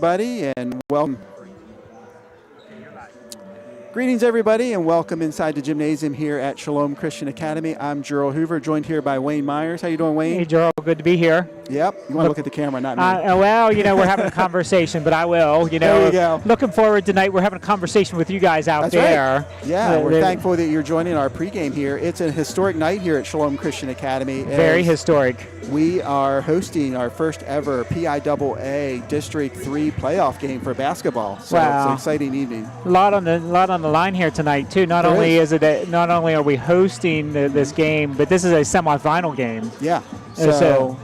everybody, and welcome. Greetings, everybody, and welcome inside the gymnasium here at Shalom Christian Academy. I'm Gerald Hoover, joined here by Wayne Myers. How you doing, Wayne? Hey, Gerald. Good to be here. Yep. You want to look at the camera, not me. Well, we're having a conversation, but I will. There you go. Looking forward tonight. We're having a conversation with you guys out there. Right. Yeah, we're thankful that you're joining our pregame here. It's a historic night here at Shalom Christian Academy. Very historic. We are hosting our first ever PIAA District 3 playoff game for basketball. So It's an exciting evening. A lot on the line here tonight too. Not only are we hosting this game, but this is a semifinal game. Yeah. So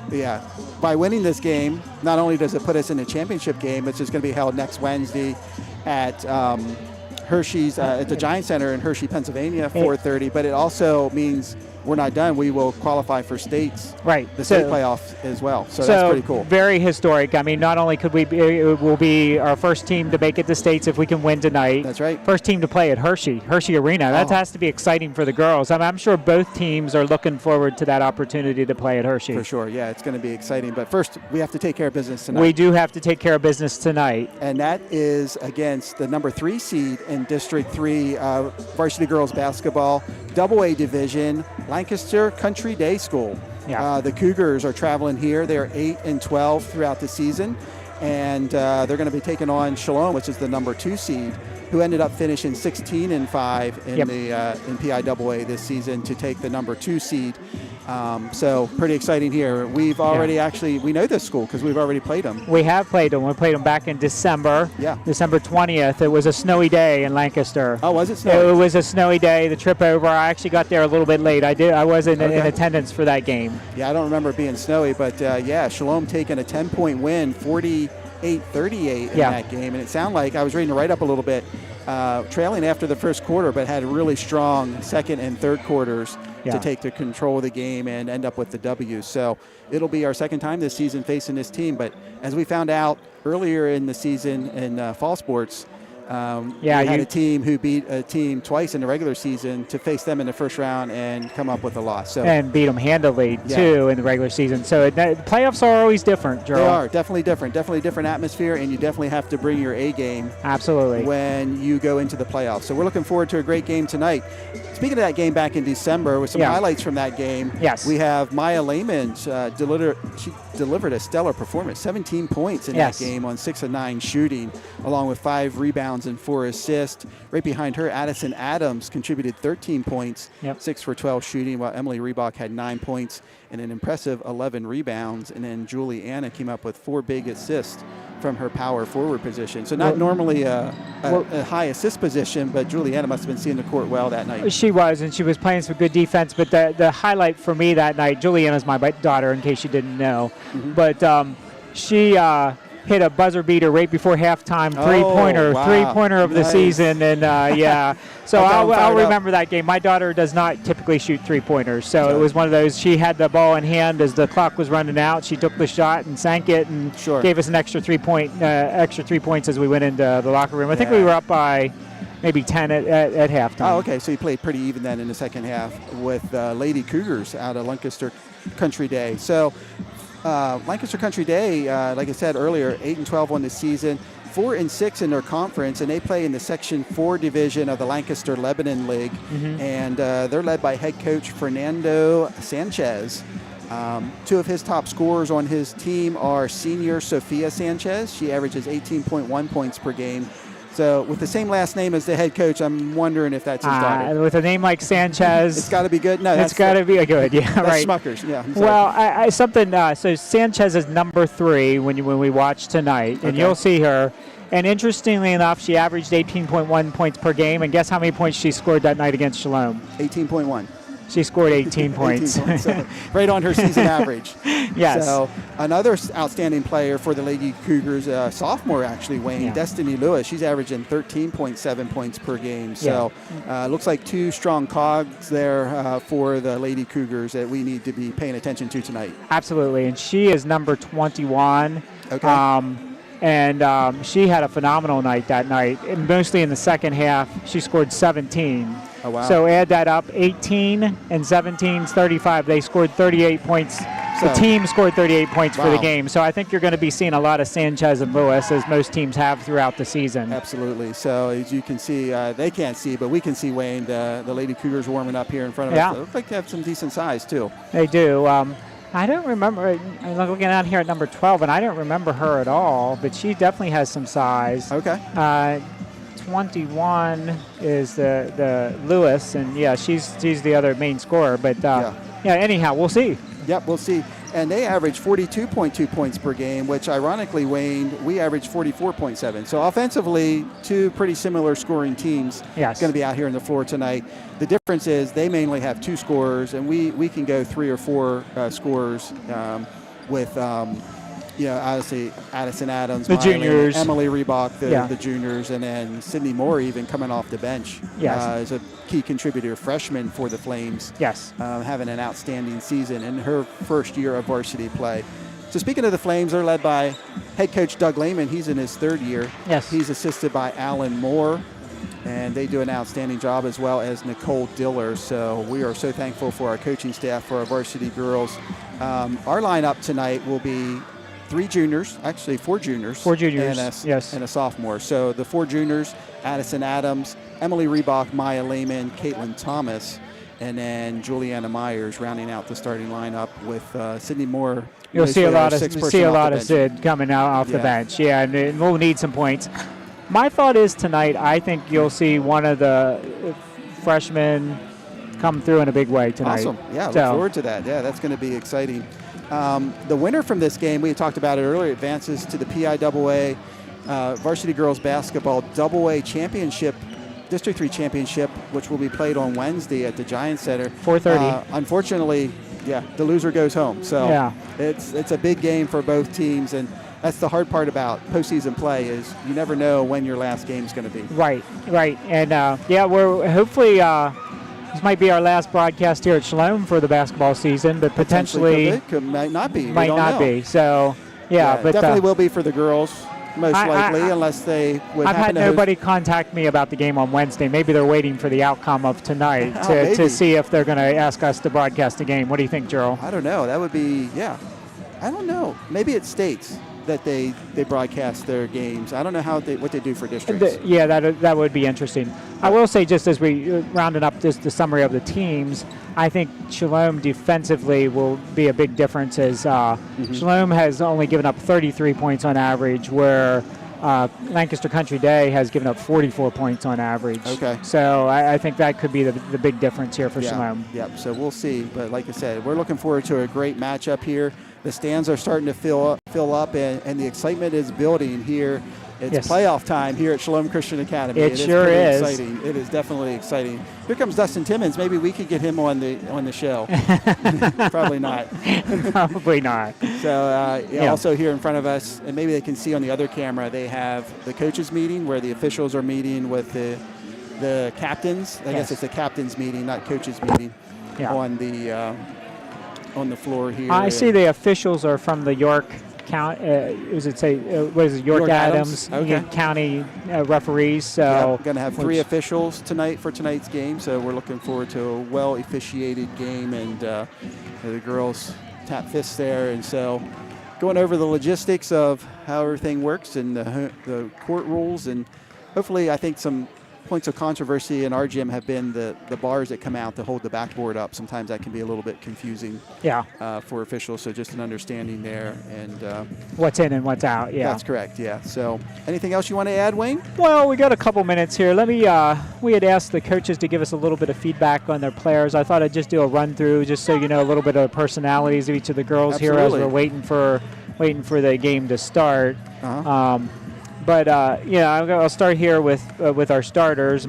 by winning this game, not only does it put us in the championship game, which is going to be held next Wednesday at Hershey's at the Giant Center in Hershey, Pennsylvania, 4:30. But it also means we're not done. We will qualify for the state playoffs as well. So that's pretty cool. Very historic. I mean, not only it will be our first team to make it to states if we can win tonight. That's right. First team to play at Hershey Arena. That has to be exciting for the girls. I'm sure both teams are looking forward to that opportunity to play at Hershey. For sure. Yeah, it's going to be exciting. But first, we have to take care of business tonight. We do have to take care of business tonight. And that is against the number 3 seed in District 3 varsity girls basketball, AA division, Lancaster Country Day School. Yeah. The Cougars are traveling here. They are 8-12 throughout the season, and they're going to be taking on Shalom, which is the number 2 seed, who ended up finishing 16-5 in in PIAA this season to take the number 2 seed. So pretty exciting here. We've already we know this school because we've already played them. We have played them. We played them back in December. Yeah. December 20th. It was a snowy day in Lancaster. Oh, was it snowy? It was a snowy day. The trip over. I actually got there a little bit late. I was in attendance for that game. Yeah, I don't remember it being snowy, but Shalom taking a 10-point win, 48-38 in that game. And it sounded like, I was reading the write-up a little bit, trailing after the first quarter, but had really strong second and third quarters to take the control of the game and end up with the W. So it'll be our second time this season facing this team. But as we found out earlier in the season in fall sports, we had a team who beat a team twice in the regular season to face them in the first round and come up with a loss. And beat them handily, too, in the regular season. So playoffs are always different, Gerald. They are definitely different atmosphere, and you definitely have to bring your A game. Absolutely. When you go into the playoffs. So we're looking forward to a great game tonight. Speaking of that game back in December, with some highlights from that game, we have Maya Lehman. She delivered a stellar performance, 17 points in that game on 6 of 9 shooting, along with 5 rebounds and 4 assists. Right behind her, Addison Adams contributed 13 points, 6 for 12 shooting, while Emily Reebok had 9 points and an impressive 11 rebounds. And then Julie Anna came up with 4 big assists from her power forward position. So not normally a high assist position, but Juliana must have been seeing the court well that night. She was, and she was playing some good defense. But the highlight for me that night, Juliana's my daughter, in case you didn't know. Mm-hmm. But she hit a buzzer beater right before halftime, three-pointer of the season, and So I'll remember that game. My daughter does not typically shoot three-pointers, so it was one of those. She had the ball in hand as the clock was running out. She took the shot and sank it, and gave us an extra 3 points as we went into the locker room. I think we were up by maybe 10 at halftime. Oh, okay. So you played pretty even then in the second half with Lady Cougars out of Lancaster Country Day. So Lancaster Country Day, like I said earlier, 8-12 on the season, 4-6 in their conference, and they play in the Section 4 division of the Lancaster Lebanon League. Mm-hmm. And they're led by head coach Fernando Sanchez. 2 of his top scorers on his team are senior Sofia Sanchez. She averages 18.1 points per game. So with the same last name as the head coach, I'm wondering if that's his daughter. With a name like Sanchez, it's got to be good. No, it's got to be good. Yeah, that's right. Smuckers. Yeah. Well, so Sanchez is number 3 when we watch tonight, and you'll see her. And interestingly enough, she averaged 18.1 points per game. And guess how many points she scored that night against Shalom? 18.1. She scored 18 points. 18 points. So right on her season average. Yes. So another outstanding player for the Lady Cougars, sophomore actually, Wayne, Destiny Lewis. She's averaging 13.7 points per game. So looks like 2 strong cogs there for the Lady Cougars that we need to be paying attention to tonight. Absolutely. And she is number 21. Okay. She had a phenomenal night that night. And mostly in the second half, she scored 17. Oh, wow. So add that up, 18 and 17 is 35. They scored 38 points. The team scored 38 points for the game. So I think you're going to be seeing a lot of Sanchez and Lewis, as most teams have throughout the season. Absolutely. So as you can see, they can't see, but we can see, Wayne, the Lady Cougars warming up here in front of us. They look like they have some decent size, too. They do. I don't remember. I'm looking out here at number 12, and I don't remember her at all, but she definitely has some size. Okay. 21 is the Lewis, and she's the other main scorer. But anyhow, we'll see. Yep, we'll see. And they average 42.2 points per game, which ironically, Wayne, we average 44.7. So offensively, two pretty similar scoring teams going to be out here on the floor tonight. The difference is they mainly have two scorers, and we can go three or four scorers with obviously Addison Adams, the juniors, Emily Reebok, the juniors, and then Sydney Moore even coming off the bench as a key contributor, freshman for the Flames. Having an outstanding season in her first year of varsity play. So speaking of the Flames, they're led by head coach Doug Lehman. He's in his third year. He's assisted by Alan Moore, and they do an outstanding job, as well as Nicole Diller. So we are so thankful for our coaching staff, for our varsity girls. Our lineup tonight will be four juniors, and a sophomore. So the four juniors: Addison Adams, Emily Reebok, Maya Lehman, Caitlin Thomas, and then Juliana Myers rounding out the starting lineup with Sydney Moore. You'll see a lot of Sid coming out off the bench. And we'll need some points. My thought is tonight, I think you'll see one of the freshmen come through in a big way tonight. Awesome. Look forward to that. That's going to be exciting. The winner from this game, we talked about it earlier, advances to the PIAA Varsity Girls Basketball AA Championship, District 3 Championship, which will be played on Wednesday at the Giant Center. 4:30. Unfortunately, the loser goes home. So it's a big game for both teams, and that's the hard part about postseason play, is you never know when your last game is going to be. Right. And we're hopefully this might be our last broadcast here at Shalom for the basketball season, but potentially might not be. Might not be. So but definitely will be for the girls, most likely, unless they would. I've had nobody contact me about the game on Wednesday. Maybe they're waiting for the outcome of tonight to see if they're going to ask us to broadcast the game. What do you think, Gerald? I don't know. That would be I don't know. Maybe it states that they broadcast their games. I don't know what they do for districts. That would be interesting. I will say, just as we rounded up just the summary of the teams, I think Shalom defensively will be a big difference, as Shalom has only given up 33 points on average, where Lancaster Country Day has given up 44 points on average. Okay. So I think that could be the big difference here for Shalom. Yep. So we'll see. But like I said, we're looking forward to a great matchup here. The stands are starting to fill up, and the excitement is building here. It's playoff time here at Shalom Christian Academy. It sure is exciting. It is definitely exciting. Here comes Dustin Timmons. Maybe we could get him on the show. Probably not. Probably not. So also here in front of us, and maybe they can see on the other camera, they have the coaches meeting where the officials are meeting with the captains. I guess it's a captains meeting, not coaches meeting. On the floor here. I see the officials are from the York County. York Adams County referees. So we're going to have three officials tonight for tonight's game. So we're looking forward to a well officiated game, and the girls tap fists there. And so going over the logistics of how everything works and the court rules, and hopefully I think some points of controversy in our gym have been the bars that come out to hold the backboard up. Sometimes that can be a little bit confusing for officials, so just an understanding there. And what's in and what's out, That's correct, So anything else you want to add, Wayne? Well, we got a couple minutes here. Let me, we had asked the coaches to give us a little bit of feedback on their players. I thought I'd just do a run-through just so you know a little bit of the personalities of each of the girls here as we're waiting for the game to start. But I'll start here with our starters.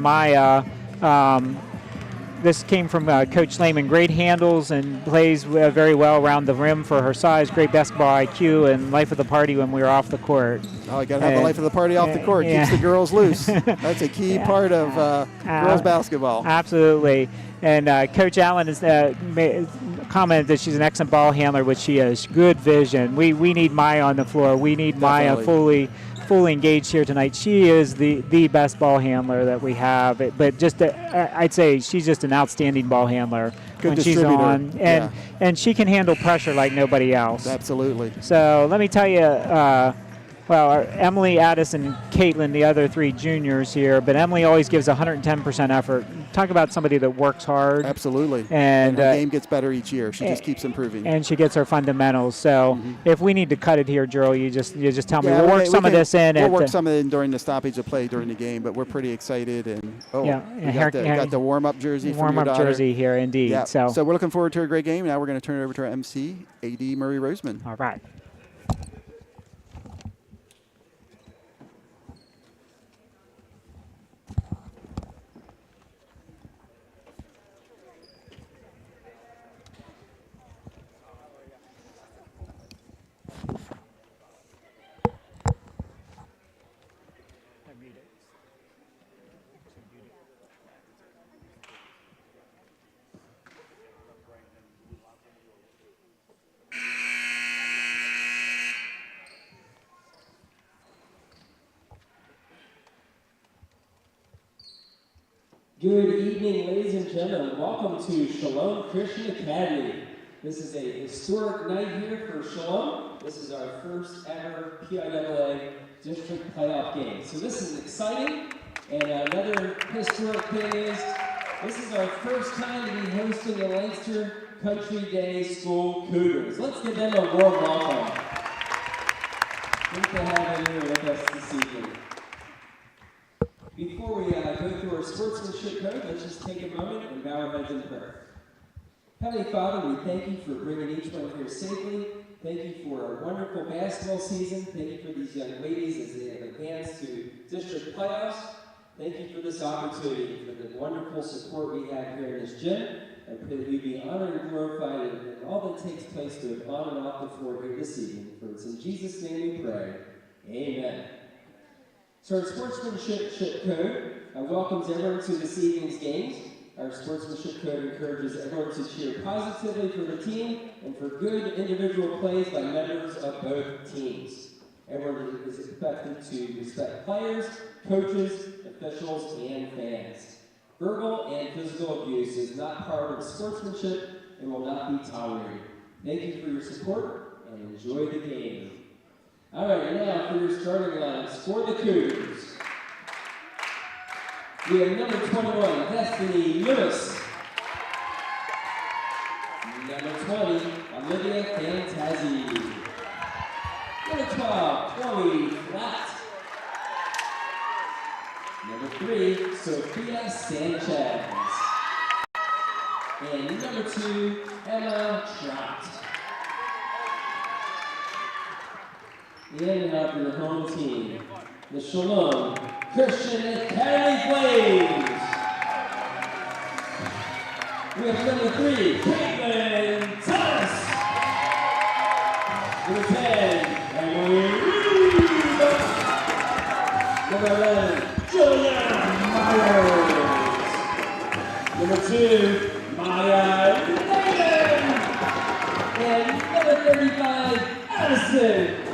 This came from Coach Lehman. Great handles and plays very well around the rim for her size. Great basketball IQ and life of the party when we were off the court. Oh, you got to have the life of the party off the court. Keeps the girls loose. That's a key part of girls basketball. Absolutely. And Coach Allen has commented that she's an excellent ball handler, which she is. Good vision. We need Maya on the floor. We need Maya fully fully engaged here tonight. She is the best ball handler that we have. But just I'd say she's just an outstanding ball handler when she's on, and she can handle pressure like nobody else. Absolutely. So let me tell you. Well, Emily, Addison, and Caitlin, the other 3 juniors here, but Emily always gives 110% effort. Talk about somebody that works hard. Absolutely. And her game gets better each year. She just keeps improving. And she gets her fundamentals. So if we need to cut it here, Gerald, you just tell me. We'll work some of this in. We'll work some of it in during the stoppage of play during the game, but we're pretty excited. And got the warm-up jersey from your daughter. Warm-up jersey here, indeed. Yeah. So we're looking forward to a great game. Now we're going to turn it over to our MC, A.D. Murray Roseman. All right. Good evening, ladies and gentlemen. Welcome to Shalom Christian Academy. This is a historic night here for Shalom. This is our first ever PIAA district playoff game. So this is exciting, and another historic thing is this is our first time to be hosting the Lancaster Country Day School Cougars. Let's give them a warm welcome. Great to have them here with us this evening. Before we go through our sportsmanship code, let's just take a moment and bow our heads in prayer. Heavenly Father, we thank you for bringing each one here safely. Thank you for a wonderful basketball season. Thank you for these young ladies as they have advanced to district playoffs. Thank you for this opportunity, for the wonderful support we have here in this gym. I pray that we be honored and glorified in all that takes place to on and off the floor here this evening. For it's in Jesus' name we pray. Amen. So our sportsmanship code welcomes everyone to this evening's games. Our sportsmanship code encourages everyone to cheer positively for the team and for good individual plays by members of both teams. Everyone is expected to respect players, coaches, officials, and fans. Verbal and physical abuse is not part of sportsmanship and will not be tolerated. Thank you for your support and enjoy the game. All right, now for your starting lineups for the Cougars. We have number 21, Destiny Lewis. Number 20, Olivia Fantazzi. Number 12, Chloe Flat. Number 3, Sophia Sanchez. And number 2, Emma Trout. And now for the home team, the Shalom Christian Academy Flames. We have number 3, Caitlin Thomas. Number 10, Emily Reed. Number 11, Julia Myers. Number 2, Maya Lehman. And number 35, Addison.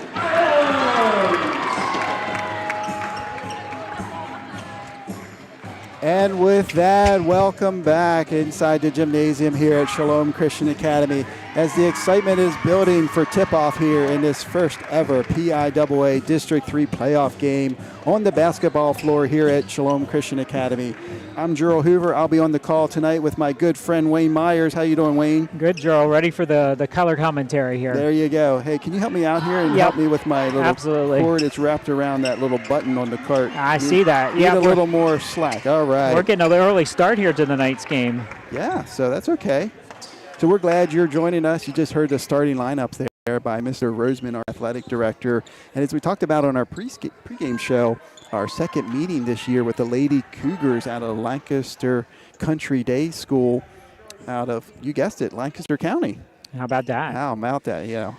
And with that, welcome back inside the gymnasium here at Shalom Christian Academy as the excitement is building for tip-off here in this first ever PIAA District 3 playoff game on the basketball floor here at Shalom Christian Academy. I'm Gerald Hoover. I'll be on the call tonight with my good friend Wayne Myers. How you doing, Wayne? Good, Gerald. Ready for the color commentary here. There you go. Hey, can you help me out here and help me with my little cord? It's wrapped around that little button on the cart. I see that. Yeah, a little more slack. All right. We're getting an early start here to the night's game. Yeah, so that's okay. So we're glad you're joining us. You just heard the starting lineups there by Mr. Roseman, our athletic director. And as we talked about on our pregame show, our second meeting this year with the Lady Cougars out of Lancaster Country Day School out of, you guessed it, Lancaster County. How about that? How about that, yeah.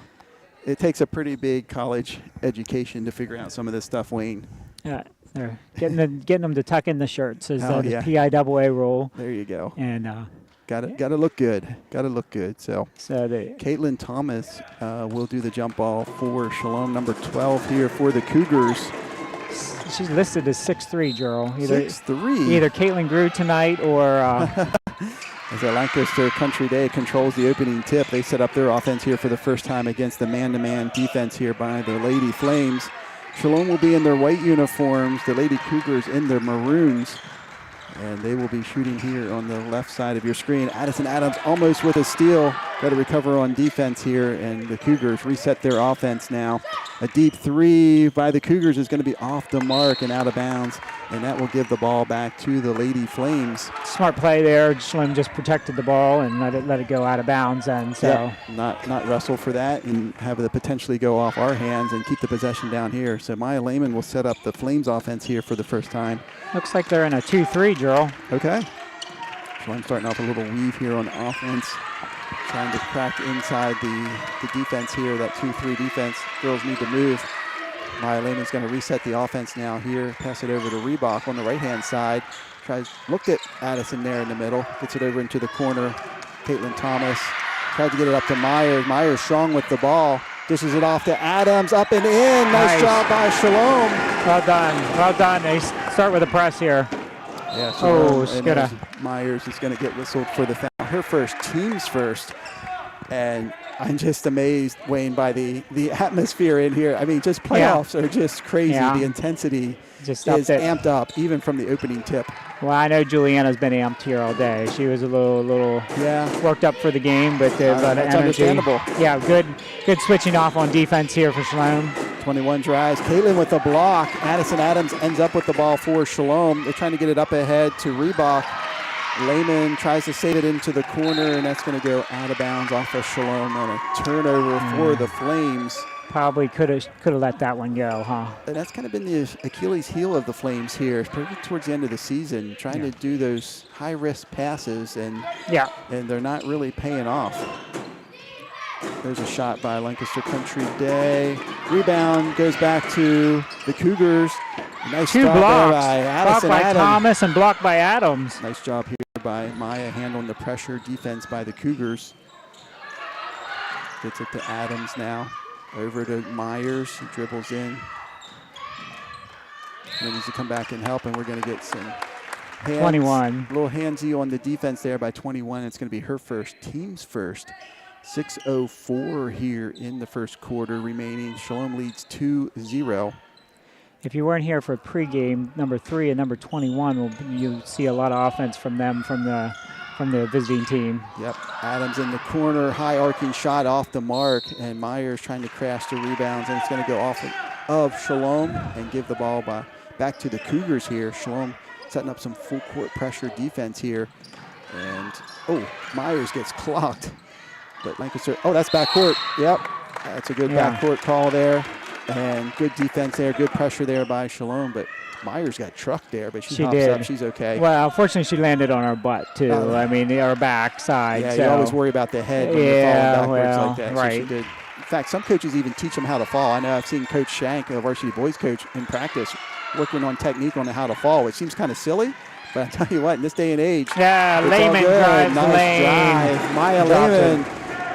It takes a pretty big college education to figure out some of this stuff, Wayne. Yeah, they're getting them to tuck in the shirts is the PIAA rule. There you go. And got to look good. Got to look good. So Caitlin Thomas will do the jump ball for Shalom, number 12 here for the Cougars. she's listed as 6'3", Gerald. 6'3". Either Caitlin Grew tonight or. As the Lancaster Country Day controls the opening tip, they set up their offense here for the first time against the man-to-man defense here by the Lady Flames. Shalom will be in their white uniforms, the Lady Cougars in their maroons. And they will be shooting here on the left side of your screen. Addison Adams almost with a steal. Got to recover on defense here, and the Cougars reset their offense now. A deep three by the Cougars is going to be off the mark and out of bounds, and that will give the ball back to the Lady Flames. Smart play there. Slim just protected the ball and let it go out of bounds. And so not wrestle for that and have it potentially go off our hands and keep the possession down here. So Maya Lehman will set up the Flames offense here for the first time. Looks like they're in a 2-3, Gerald. Okay. So I'm starting off a little weave here on offense. Trying to crack inside the defense here, that 2-3 defense. Girls need to move. Maya Lehman's going to reset the offense now here. Pass it over to Reebok on the right-hand side. Looked at Addison there in the middle. Gets it over into the corner. Caitlin Thomas tried to get it up to Myers. Myers strong with the ball. Dishes it off to Adams, up and in. Nice job by Shalom. Well done. Well done. They start with a press here. Yeah, Shalom, Myers is going to get whistled for the foul. Her first, team's first. And I'm just amazed, Wayne, by the atmosphere in here. I mean, just playoffs are just crazy. The intensity is amped up, even from the opening tip. Well, I know Juliana's been amped here all day. She was a little worked up for the game, but there's a lot of energy. Understandable. Yeah, good switching off on defense here for Shalom. 21 drives. Caitlin with the block. Addison Adams ends up with the ball for Shalom. They're trying to get it up ahead to Reebok. Lehman tries to save it into the corner, and that's going to go out of bounds off of Shalom on a turnover for the Flames. Probably could have let that one go, huh? And that's kind of been the Achilles heel of the Flames here, particularly towards the end of the season, trying to do those high-risk passes, and they're not really paying off. There's a shot by Lancaster Country Day. Rebound goes back to the Cougars. Nice Two job blocks. By Addison blocked by Adams. Thomas and blocked by Adams. Nice job here by Maya, handling the pressure defense by the Cougars. Gets it to Adams now. Over to Myers. He dribbles in. He needs to come back and help, and we're going to get some hands. 21. A little handsy on the defense there by 21. It's going to be her first, team's first. 6:04 here in the first quarter remaining. Shalom leads 2-0. If you weren't here for pregame, number 3 and number 21, you'll see a lot of offense from them from the visiting team. Yep, Adams in the corner, high arcing shot off the mark, and Myers trying to crash the rebounds, and it's going to go off of Shalom and give the ball back to the Cougars here. Shalom setting up some full court pressure defense here, and Myers gets clocked. But Lancaster, that's backcourt. Yep, that's a good backcourt call there. And good defense there, good pressure there by Shalom. But Myers got trucked there, but she hops up. She's okay. Well, unfortunately, she landed on her butt, too. Our backside. Yeah, so. You always worry about the head when you're falling backwards like that. Right. So she did. In fact, some coaches even teach them how to fall. I know I've seen Coach Shank, a varsity boys coach, in practice working on technique on how to fall, which seems kind of silly. But I tell you what, in this day and age, Lehman drives nice drive. Maya Lehman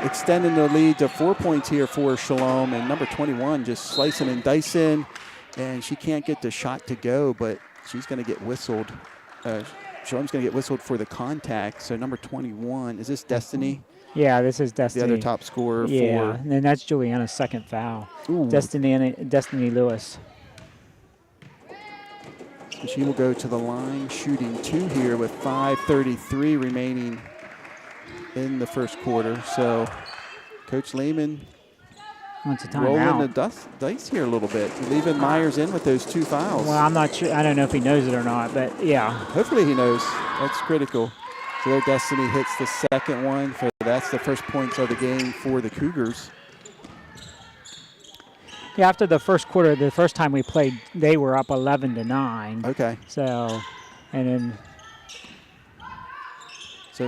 extending the lead to 4 points here for Shalom, and number 21 just slicing and dicing, and she can't get the shot to go, but she's going to get whistled. Shalom's going to get whistled for the contact. So number 21, is this Destiny? Yeah, this is Destiny. The other top scorer for. And that's Juliana's second foul. Ooh. Destiny Lewis. So she will go to the line shooting 2 here with 5:33 remaining in the first quarter. So Coach Lehman rolling the dice here a little bit, leaving Myers in with those 2 fouls. Well, I'm not sure. I don't know if he knows it or not, but yeah. Hopefully he knows. That's critical. So their Destiny hits the second one. That's the first points of the game for the Cougars. Yeah, after the first quarter, the first time we played, they were up 11-9. Okay. So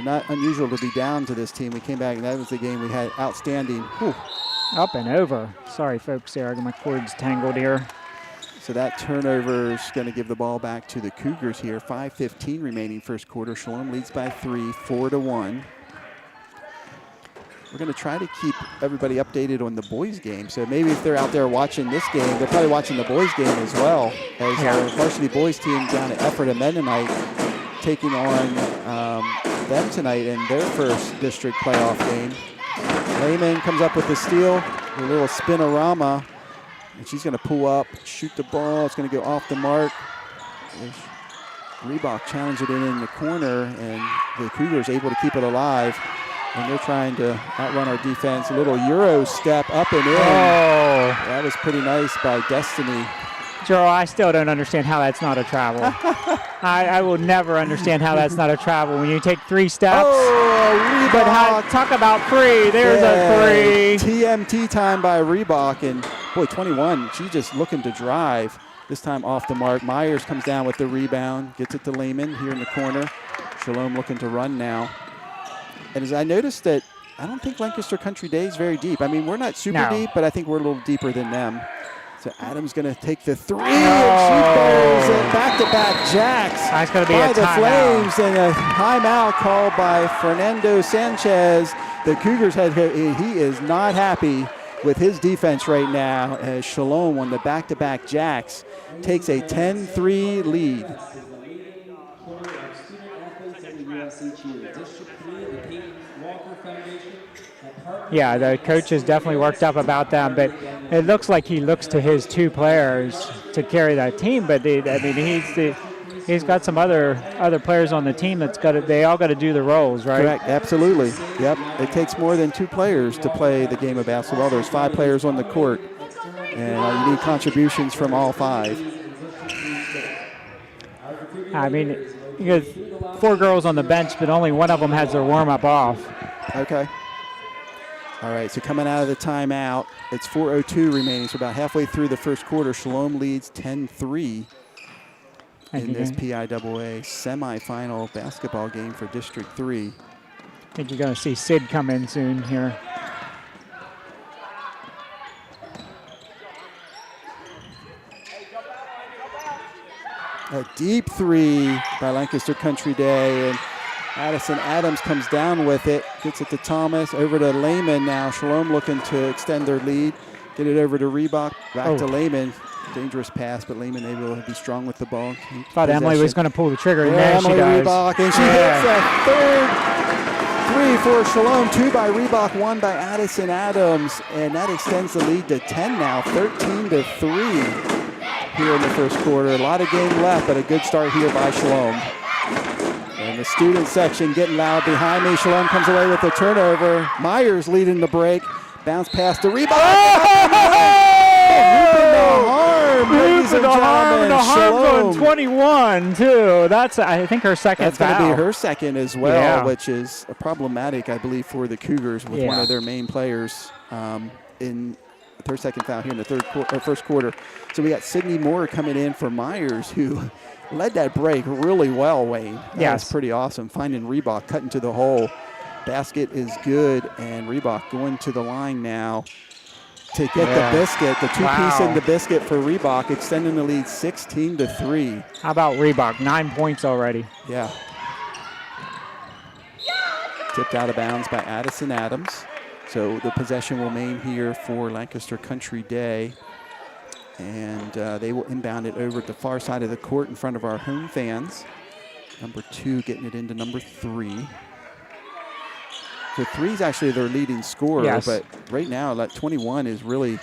not unusual to be down to this team. We came back, and that was the game we had outstanding. Whew. Up and over. Sorry, folks, there. I got my cords tangled here. So that turnover is going to give the ball back to the Cougars here. 5:15 remaining first quarter. Shalom leads by 3, 4-1. we're going to try to keep everybody updated on the boys' game. So maybe if they're out there watching this game, they're probably watching the boys' game as well, as our varsity boys team down at Effort and Mennonite taking on them tonight in their first district playoff game. Lehman comes up with the steal, a little spinorama, and she's going to pull up, shoot the ball. It's going to go off the mark. Reebok challenged it in the corner, and the Cougars able to keep it alive. And they're trying to outrun our defense. A little Euro step up and in. Oh. That was pretty nice by Destiny. Joe, I still don't understand how that's not a travel. I will never understand how that's not a travel. When you take 3 steps. Oh, but talk about free. There's a free. TMT time by Reebok. And, boy, 21, she's just looking to drive. This time off the mark. Myers comes down with the rebound. Gets it to Lehman here in the corner. Shalom looking to run now. And as I noticed that, I don't think Lancaster Country Day is very deep. I mean, we're not super deep, but I think we're a little deeper than them. So Adams going to take the 3, and she buries it. Back-to-back jacks That's going to be by a the timeout. Flames, and a timeout called by Fernando Sanchez. The Cougars he is not happy with his defense right now, as Shalom on the back-to-back jacks takes a 10-3 lead. Yeah, the coach is definitely worked up about them, but it looks like he looks to his 2 players to carry that team. But he's got some other players on the team they all got to do the roles, right? Correct, absolutely. Yep, it takes more than 2 players to play the game of basketball. There's 5 players on the court, and you need contributions from all 5. I mean, you got 4 girls on the bench, but only one of them has their warm-up off. Okay. All right, so coming out of the timeout, it's 4:02 remaining, so about halfway through the first quarter. Shalom leads 10-3 in this PIAA semifinal basketball game for District 3. I think you're going to see Sid come in soon here. A deep 3 by Lancaster Country Day, and Addison Adams comes down with it, gets it to Thomas, over to Lehman now. Shalom looking to extend their lead, get it over to Reebok, back to Lehman. Dangerous pass, but Lehman able to be strong with the ball. Thought Emily was going to pull the trigger, and there she does. Reebok, and she hits a third 3 for Shalom, 2 by Reebok, 1 by Addison Adams, and that extends the lead to 10 now, 13-3 here in the first quarter. A lot of game left, but a good start here by Shalom. And the student section getting loud behind me. Shalom comes away with a turnover. Myers leading the break. Bounce pass to Reebok. The harm on 21 too. That's I think her second. That's going to be her second as well, which is problematic, I believe, for the Cougars with one of their main players in her second foul here in the first quarter. So we got Sydney Moore coming in for Myers, who led that break really well, Wayne. That's pretty awesome. Finding Reebok, cutting to the hole. Basket is good, and Reebok going to the line now to get the biscuit, the 2-piece in the biscuit for Reebok, extending the lead 16-3. How about Reebok? 9 points already. Yeah. Tipped out of bounds by Addison Adams. So the possession will remain here for Lancaster Country Day. And they will inbound it over at the far side of the court in front of our home fans. Number 2 getting it into number 3. So 3 is actually their leading scorer, but right now, that 21 is really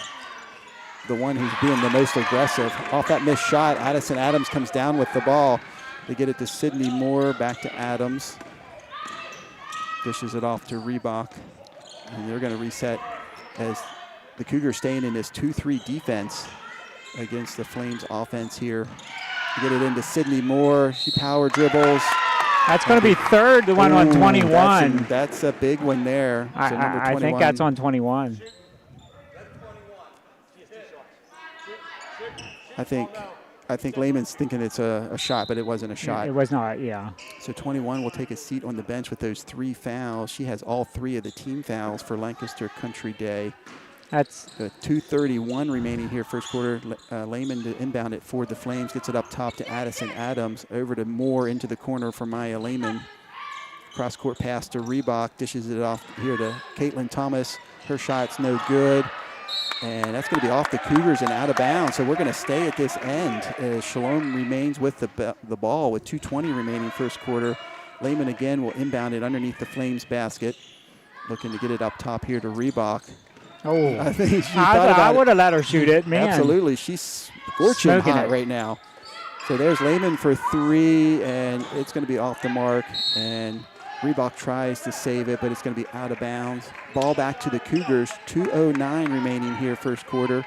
the one who's being the most aggressive. Off that missed shot, Addison Adams comes down with the ball. They get it to Sydney Moore, back to Adams. Dishes it off to Reebok. And they're going to reset as the Cougars staying in this 2-3 defense against the Flames offense here. Get it into Sydney Moore. She power dribbles. That's going to be third, the one on 21. That's a big one there. So I think that's on 21. I think Lehman's thinking it's a shot, but it wasn't a shot. It was not, So 21 will take a seat on the bench with those 3 fouls. She has all 3 of the team fouls for Lancaster Country Day. That's 2:31 remaining here first quarter. Lehman to inbound it for the Flames. Gets it up top to Addison Adams. Over to Moore into the corner for Maya Lehman. Cross-court pass to Reebok, dishes it off here to Caitlin Thomas. Her shot's no good. And that's going to be off the Cougars and out of bounds. So we're going to stay at this end as Shalom remains with the ball with 2:20 remaining first quarter. Lehman again will inbound it underneath the Flames basket. Looking to get it up top here to Reebok. Oh, I think I would have let her shoot it, man. Absolutely. She's scorching hot right now. So there's Lehman for 3, and it's going to be off the mark. And Reebok tries to save it, but it's going to be out of bounds. Ball back to the Cougars. 2:09 remaining here first quarter.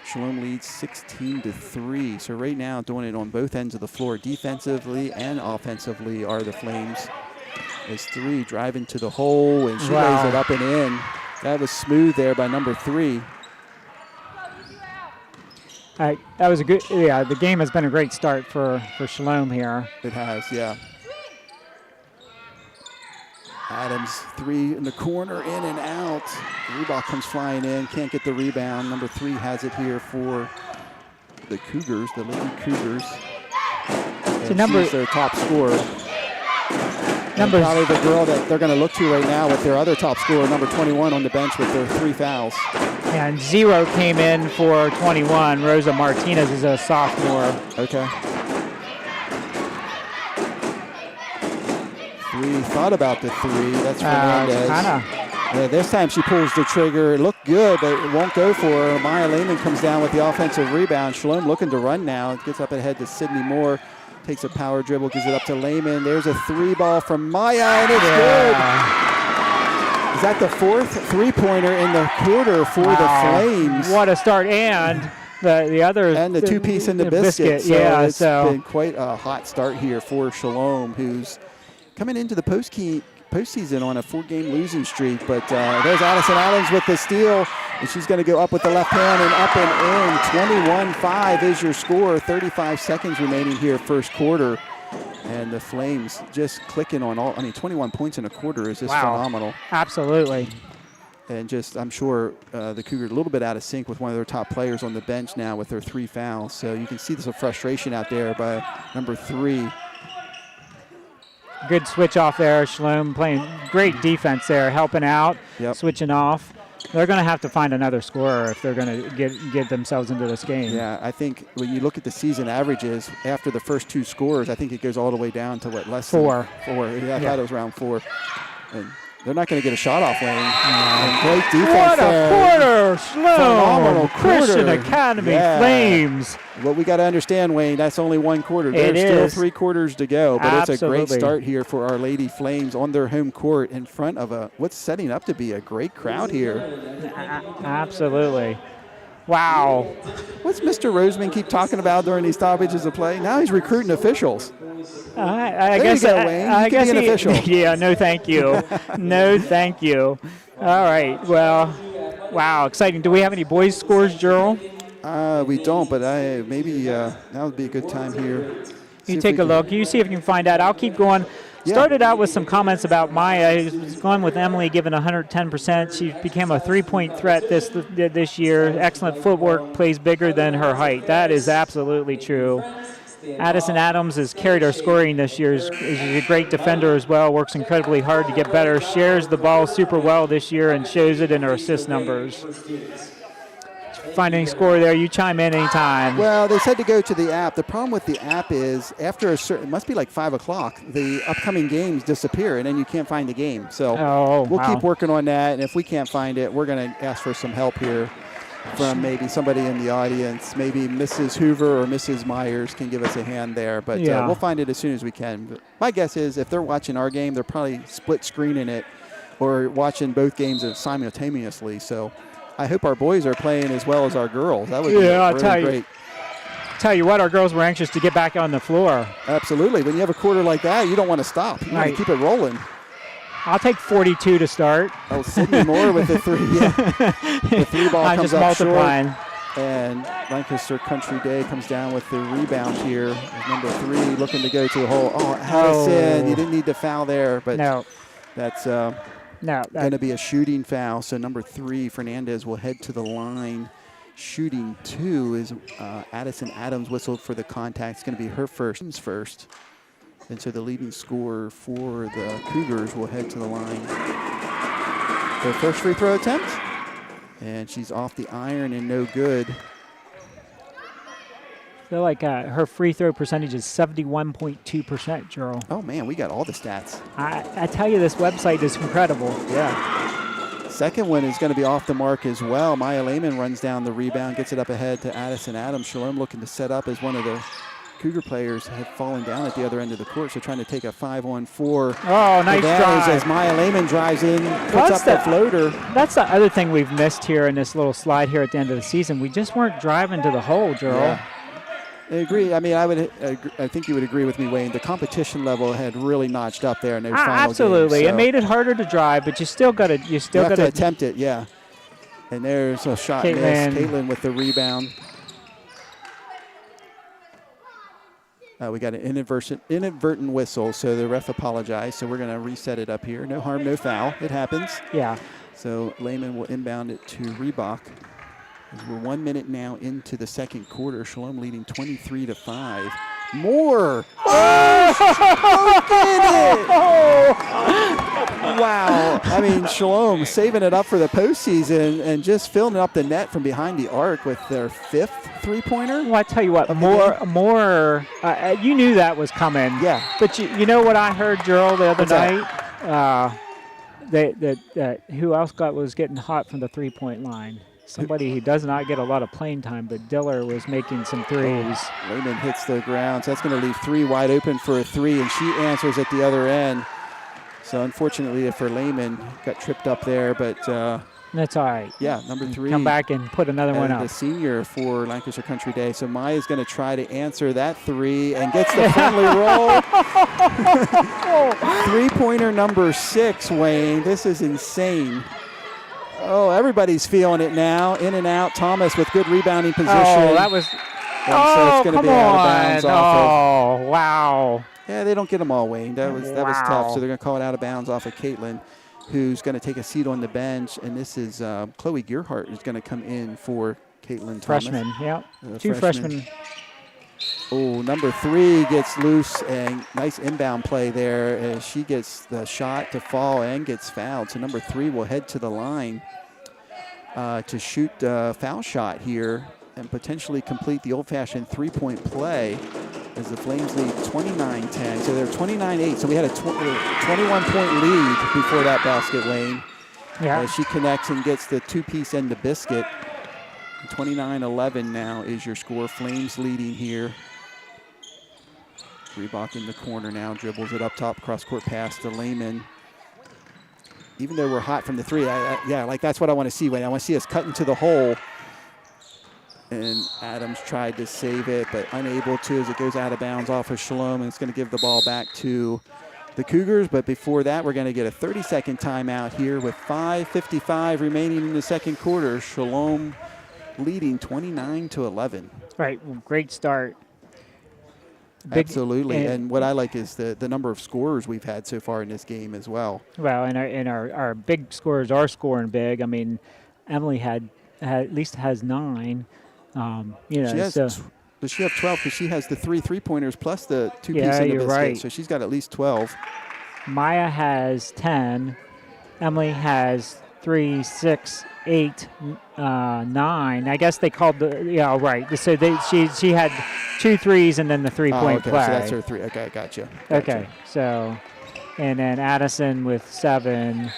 Shalom leads 16-3. So right now doing it on both ends of the floor. Defensively and offensively are the Flames. As 3 driving to the hole, and she lays it up and in. That was smooth there by number 3. That was a good, the game has been a great start for Shalom here. It has, yeah. Adams, 3 in the corner, in and out. Reebok comes flying in, can't get the rebound. Number 3 has it here for the Cougars, the Lady Cougars. And she's their top scorer. Probably the girl that they're going to look to right now with their other top scorer, number 21, on the bench with their 3 fouls. And 0 came in for 21. Rosa Martinez is a sophomore. Okay. 3, thought about the 3. That's Fernandez. This time she pulls the trigger. It looked good, but it won't go for her. Maya Lehman comes down with the offensive rebound. Shalom looking to run now. It gets up ahead to Sydney Moore. Takes a power dribble, gives it up to Lehman. There's a 3 ball from Maya, and it's good. Is that the 4th 3-pointer in the quarter for the Flames? What a start. And the other. And the 2-piece in the biscuit. So it's been quite a hot start here for Shalom, who's coming into the postseason on a 4-game losing streak. But there's Addison Adams with the steal, and she's going to go up with the left hand and up and in. 21-5 is your score. 35 seconds remaining here first quarter. And the Flames just clicking on 21 points in a quarter is just phenomenal. Absolutely. And just, I'm sure the Cougars a little bit out of sync with one of their top players on the bench now with their 3 fouls. So you can see some frustration out there by number 3. Good switch off there. Shalom playing great defense there, helping out, switching off. They're going to have to find another scorer if they're going to get themselves into this game. Yeah, I think when you look at the season averages, after the first 2 scores, I think it goes all the way down to less 4. Than 4. Yeah, I thought it was around 4. And they're not going to get a shot off, Wayne. And great defense there. What a quarter! Shalom! Phenomenal quarter. Christian Academy Flames. What we got to understand, Wayne, that's only 1 quarter. There's still 3 quarters to go, but it's a great start here for our Lady Flames on their home court in front of what's setting up to be a great crowd here. Absolutely. Wow. What's Mr. Roseman keep talking about during these stoppages of play? Now he's recruiting officials. I guess you go, Wayne. You can be an official. Yeah, no thank you. No thank you. All right, well, wow, exciting. Do we have any boys' scores, Gerald? We don't, but maybe that would be a good time here. You take a look. You see if you can find out. I'll keep going. Started out with some comments about Maya. He was going with Emily, given 110%. She became a 3-point threat this year. Excellent footwork, plays bigger than her height. That is absolutely true. Addison Adams has carried our scoring this year. Is a great defender as well. Works incredibly hard to get better. Shares the ball super well this year and shows it in her assist numbers. Find any score there, you chime in anytime. Well, they said to go to the app. The problem with the app is after it must be like 5 o'clock, the upcoming games disappear, and then you can't find the game. So we'll keep working on that, and if we can't find it, we're going to ask for some help here from maybe somebody in the audience. Maybe Mrs. Hoover or Mrs. Myers can give us a hand there, but we'll find it as soon as we can. But my guess is if they're watching our game, they're probably split screening it or watching both games simultaneously. So I hope our boys are playing as well as our girls. That would be really great. Tell you what, our girls were anxious to get back on the floor. Absolutely. When you have a quarter like that, you don't want to stop. You want to keep it rolling. I'll take 42 to start. Oh, Sydney Moore with the 3. Yeah. The 3 ball comes up multiplying. Short. And Lancaster Country Day comes down with the rebound here. Number 3 looking to go to the hole. Oh, Addison, you didn't need to foul there, but that's going to be a shooting foul. So number 3, Fernandez, will head to the line. Shooting 2 is Addison Adams whistled for the contact. It's going to be her first. And so the leading scorer for the Cougars will head to the line. Their first free throw attempt. And she's off the iron and no good. I feel like her free throw percentage is 71.2%, Gerald. Oh, man, we got all the stats. I tell you, this website is incredible. Yeah. Second one is going to be off the mark as well. Maya Lehman runs down the rebound, gets it up ahead to Addison Adams. Shalom looking to set up as one of the Cougar players had fallen down at the other end of the court, so trying to take a 5-on-4 nice drive as Maya Lehman drives in, puts up the floater. That's the other thing we've missed here in this little slide here at the end of the season. We just weren't driving to the hole, Gerald. Yeah. I agree. I mean, I think you would agree with me, Wayne. The competition level had really notched up there in those final absolutely. games, so. It made it harder to drive, but you still got to attempt it. Yeah. And there's a shot miss. Caitlin with the rebound. We got an inadvertent whistle, so the ref apologized. So we're going to reset it up here. No harm, no foul. It happens. Yeah. So Lehman will inbound it to Reebok. As we're 1 minute now into the second quarter. Shalom leading 23-5. More! Oh, did it! Wow. I mean, Shalom saving it up for the postseason and just filling up the net from behind the arc with their 5th three-pointer. Well, I tell you what, more. You knew that was coming. Yeah. But you know what I heard, Gerald, the other night? Who else was getting hot from the three-point line? Somebody who does not get a lot of playing time, but Diller was making some threes. Lehman hits the ground, so that's going to leave 3 wide open for a 3, and she answers at the other end. So unfortunately for Lehman, got tripped up there, but that's all right. Yeah, number 3. Come back and put another one up. The senior for Lancaster Country Day. So Maya's going to try to answer that 3 and gets the friendly roll. Three-pointer number 6, Wayne. This is insane. Oh, everybody's feeling it now. In and out. Thomas with good rebounding position. Oh, that was. So it's going to be out of bounds. Wow. Yeah, they don't get them all, Wayne. That was tough. So they're going to call it out of bounds off of Caitlin, who's going to take a seat on the bench. And this is Chloe Gearhart who's going to come in for Caitlin Thomas. Freshman, yeah. 2 freshmen. Oh, number 3 gets loose, and nice inbound play there as she gets the shot to fall and gets fouled. So number 3 will head to the line to shoot a foul shot here and potentially complete the old-fashioned three-point play as the Flames lead 29-10. So they're 29-8. So we had a 21-point lead before that basket, Wayne. Yeah. As she connects and gets the 2-piece end of biscuit. 29-11 now is your score. Flames leading here. Reebok in the corner now, dribbles it up top, cross-court pass to Lehman. Even though we're hot from the 3, that's what I want to see, Wayne. I want to see us cut into the hole. And Adams tried to save it, but unable to as it goes out of bounds off of Shalom, and it's going to give the ball back to the Cougars. But before that, we're going to get a 30-second timeout here with 5:55 remaining in the second quarter. Shalom leading 29-11. Right, great start. Absolutely, and what I like is the number of scorers we've had so far in this game as well. Well, and our big scorers are scoring big. I mean, Emily at least has 9. Does she have 12? Because she has the 3 3-pointers plus the 2-piece in the biscuit. Right. So she's got at least 12. Maya has 10. Emily has 3, 6, 8, 9. I guess they called right. So she had 2 threes and then the 3-point play. So that's her 3. Okay, gotcha. Okay, so and then Addison with 7,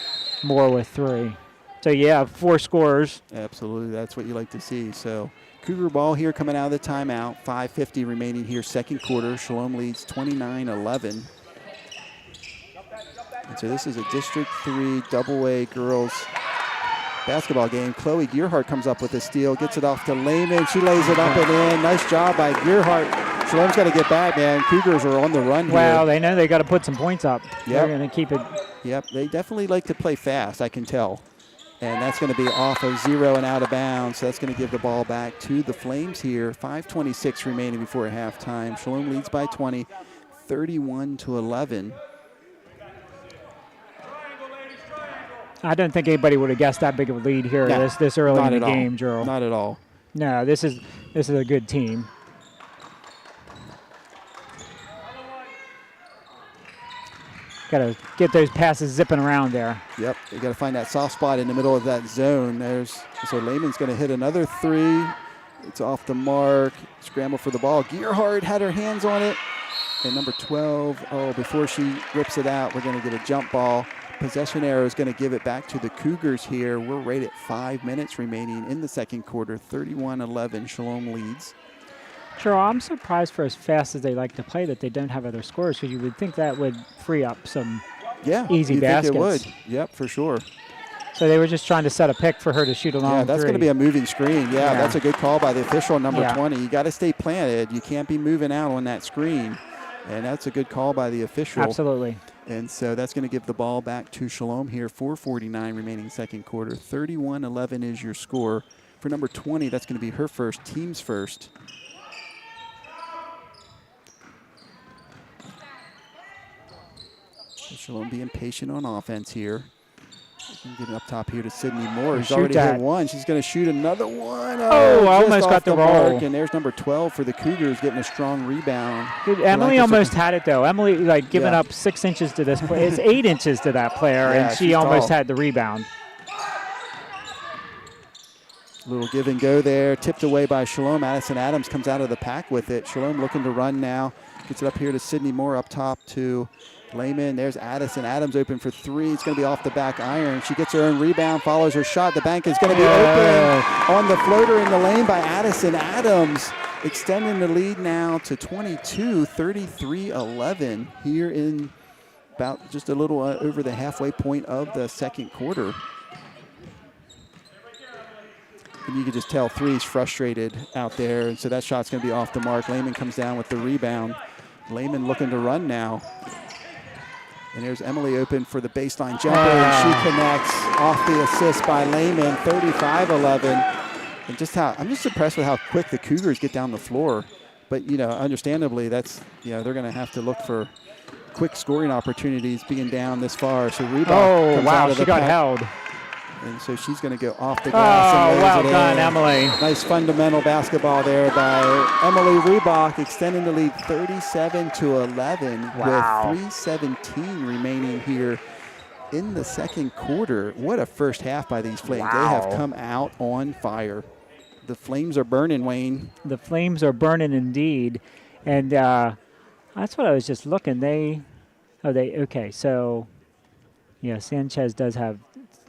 Moore with 3. So 4 scorers. Absolutely, that's what you like to see. So Cougar ball here coming out of the timeout. 5:50 remaining here, second quarter. Shalom leads 29-11. And so this is a District 3 double-A girls basketball game. Chloe Gearhart comes up with a steal, gets it off to Lehman. She lays it up and in. Nice job by Gearhart. Shalom's got to get back, man. Cougars are on the run here. Well, they know they got to put some points up. Yep. They're going to keep it. Yep, they definitely like to play fast, I can tell. And that's going to be off of 0 and out of bounds. So that's going to give the ball back to the Flames here. 5:26 remaining before halftime. Shalom leads by 20, 31-11. I don't think anybody would have guessed that big of a lead here this early in the game, Gerald. Not at all. No, this is a good team. got to get those passes zipping around there. Yep, you got to find that soft spot in the middle of that zone. So Lehman's going to hit another three. It's off the mark. Scramble for the ball. Gearhart had her hands on it. And number 12, before she rips it out, we're going to get a jump ball. Possession arrow is going to give it back to the Cougars here. We're right at 5 minutes remaining in the second quarter. 31-11, Shalom leads. Sure, I'm surprised for as fast as they like to play that they don't have other scores, because you would think that would free up some easy baskets. Think it would. Yep, for sure. So they were just trying to set a pick for her to shoot a long Yeah, that's going to be a moving screen. Yeah, that's a good call by the official, number 20. You got to stay planted. You can't be moving out on that screen. And that's a good call by the official. Absolutely. And so that's going to give the ball back to Shalom here. 4:49 remaining second quarter. 31-11 is your score. For number 20, that's going to be her first, team's first. So Shalom being patient on offense here. Getting up top here to Sydney Moore. She's already hit one. She's going to shoot another one. Oh, almost got the roll. And there's number 12 for the Cougars getting a strong rebound. Emily almost had it, though. Emily, giving up 6 inches to this player. It's 8 inches to that player, and she almost had the rebound. Little give and go there. Tipped away by Shalom. Addison Adams comes out of the pack with it. Shalom looking to run now. Gets it up here to Sydney Moore, up top to Lehman. There's Addison. Adams open for three. It's going to be off the back iron. She gets her own rebound, follows her shot. The bank is going to be open on the floater in the lane by Addison Adams, extending the lead now to 22, 33-11 here in about just a little over the halfway point of the second quarter. And you can just tell three's frustrated out there, and so that shot's going to be off the mark. Lehman comes down with the rebound. Lehman looking to run now. And there's Emily open for the baseline jumper, and she connects off the assist by Lehman, 35-11. And I'm just impressed with how quick the Cougars get down the floor. But, understandably, they're going to have to look for quick scoring opportunities being down this far. So Reebok comes out of the she got pack. held. And so she's going to go off the glass. Oh, well done, Emily. Nice fundamental basketball there by Emily Reebok, extending the lead 37-11 with 3:17 remaining here in the second quarter. What a first half by these Flames. They have come out on fire. The Flames are burning, Wayne. The Flames are burning indeed. And that's what I was just looking. Sanchez does have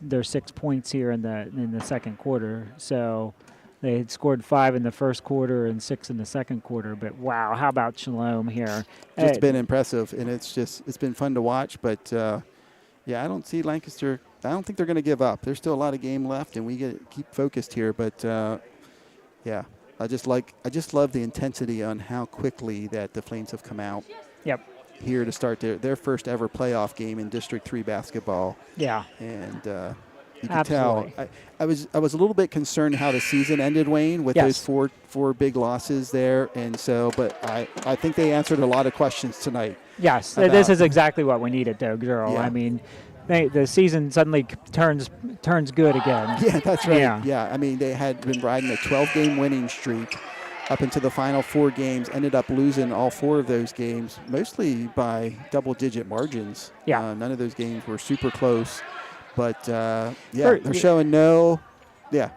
their 6 points here in the second quarter. So they had scored 5 in the first quarter and 6 in the second quarter. But wow, how about Shalom here? It's been impressive, and it's been fun to watch. But I don't see Lancaster. I don't think they're going to give up. There's still a lot of game left, and we keep focused here. But I just love the intensity on how quickly that the Flames have come out. Yep. Here to start their first ever playoff game in District 3 basketball. Yeah. And you can tell. I was a little bit concerned how the season ended, Wayne, with those four big losses there. And so, but I think they answered a lot of questions tonight. Yes, this is exactly what we needed, though, girl. Yeah. I mean, the season suddenly turns good again. Yeah, that's right. Yeah. I mean, they had been riding a 12-game winning streak up into the final 4 games, ended up losing all 4 of those games, mostly by double-digit margins. Yeah. None of those games were super close. But, they're showing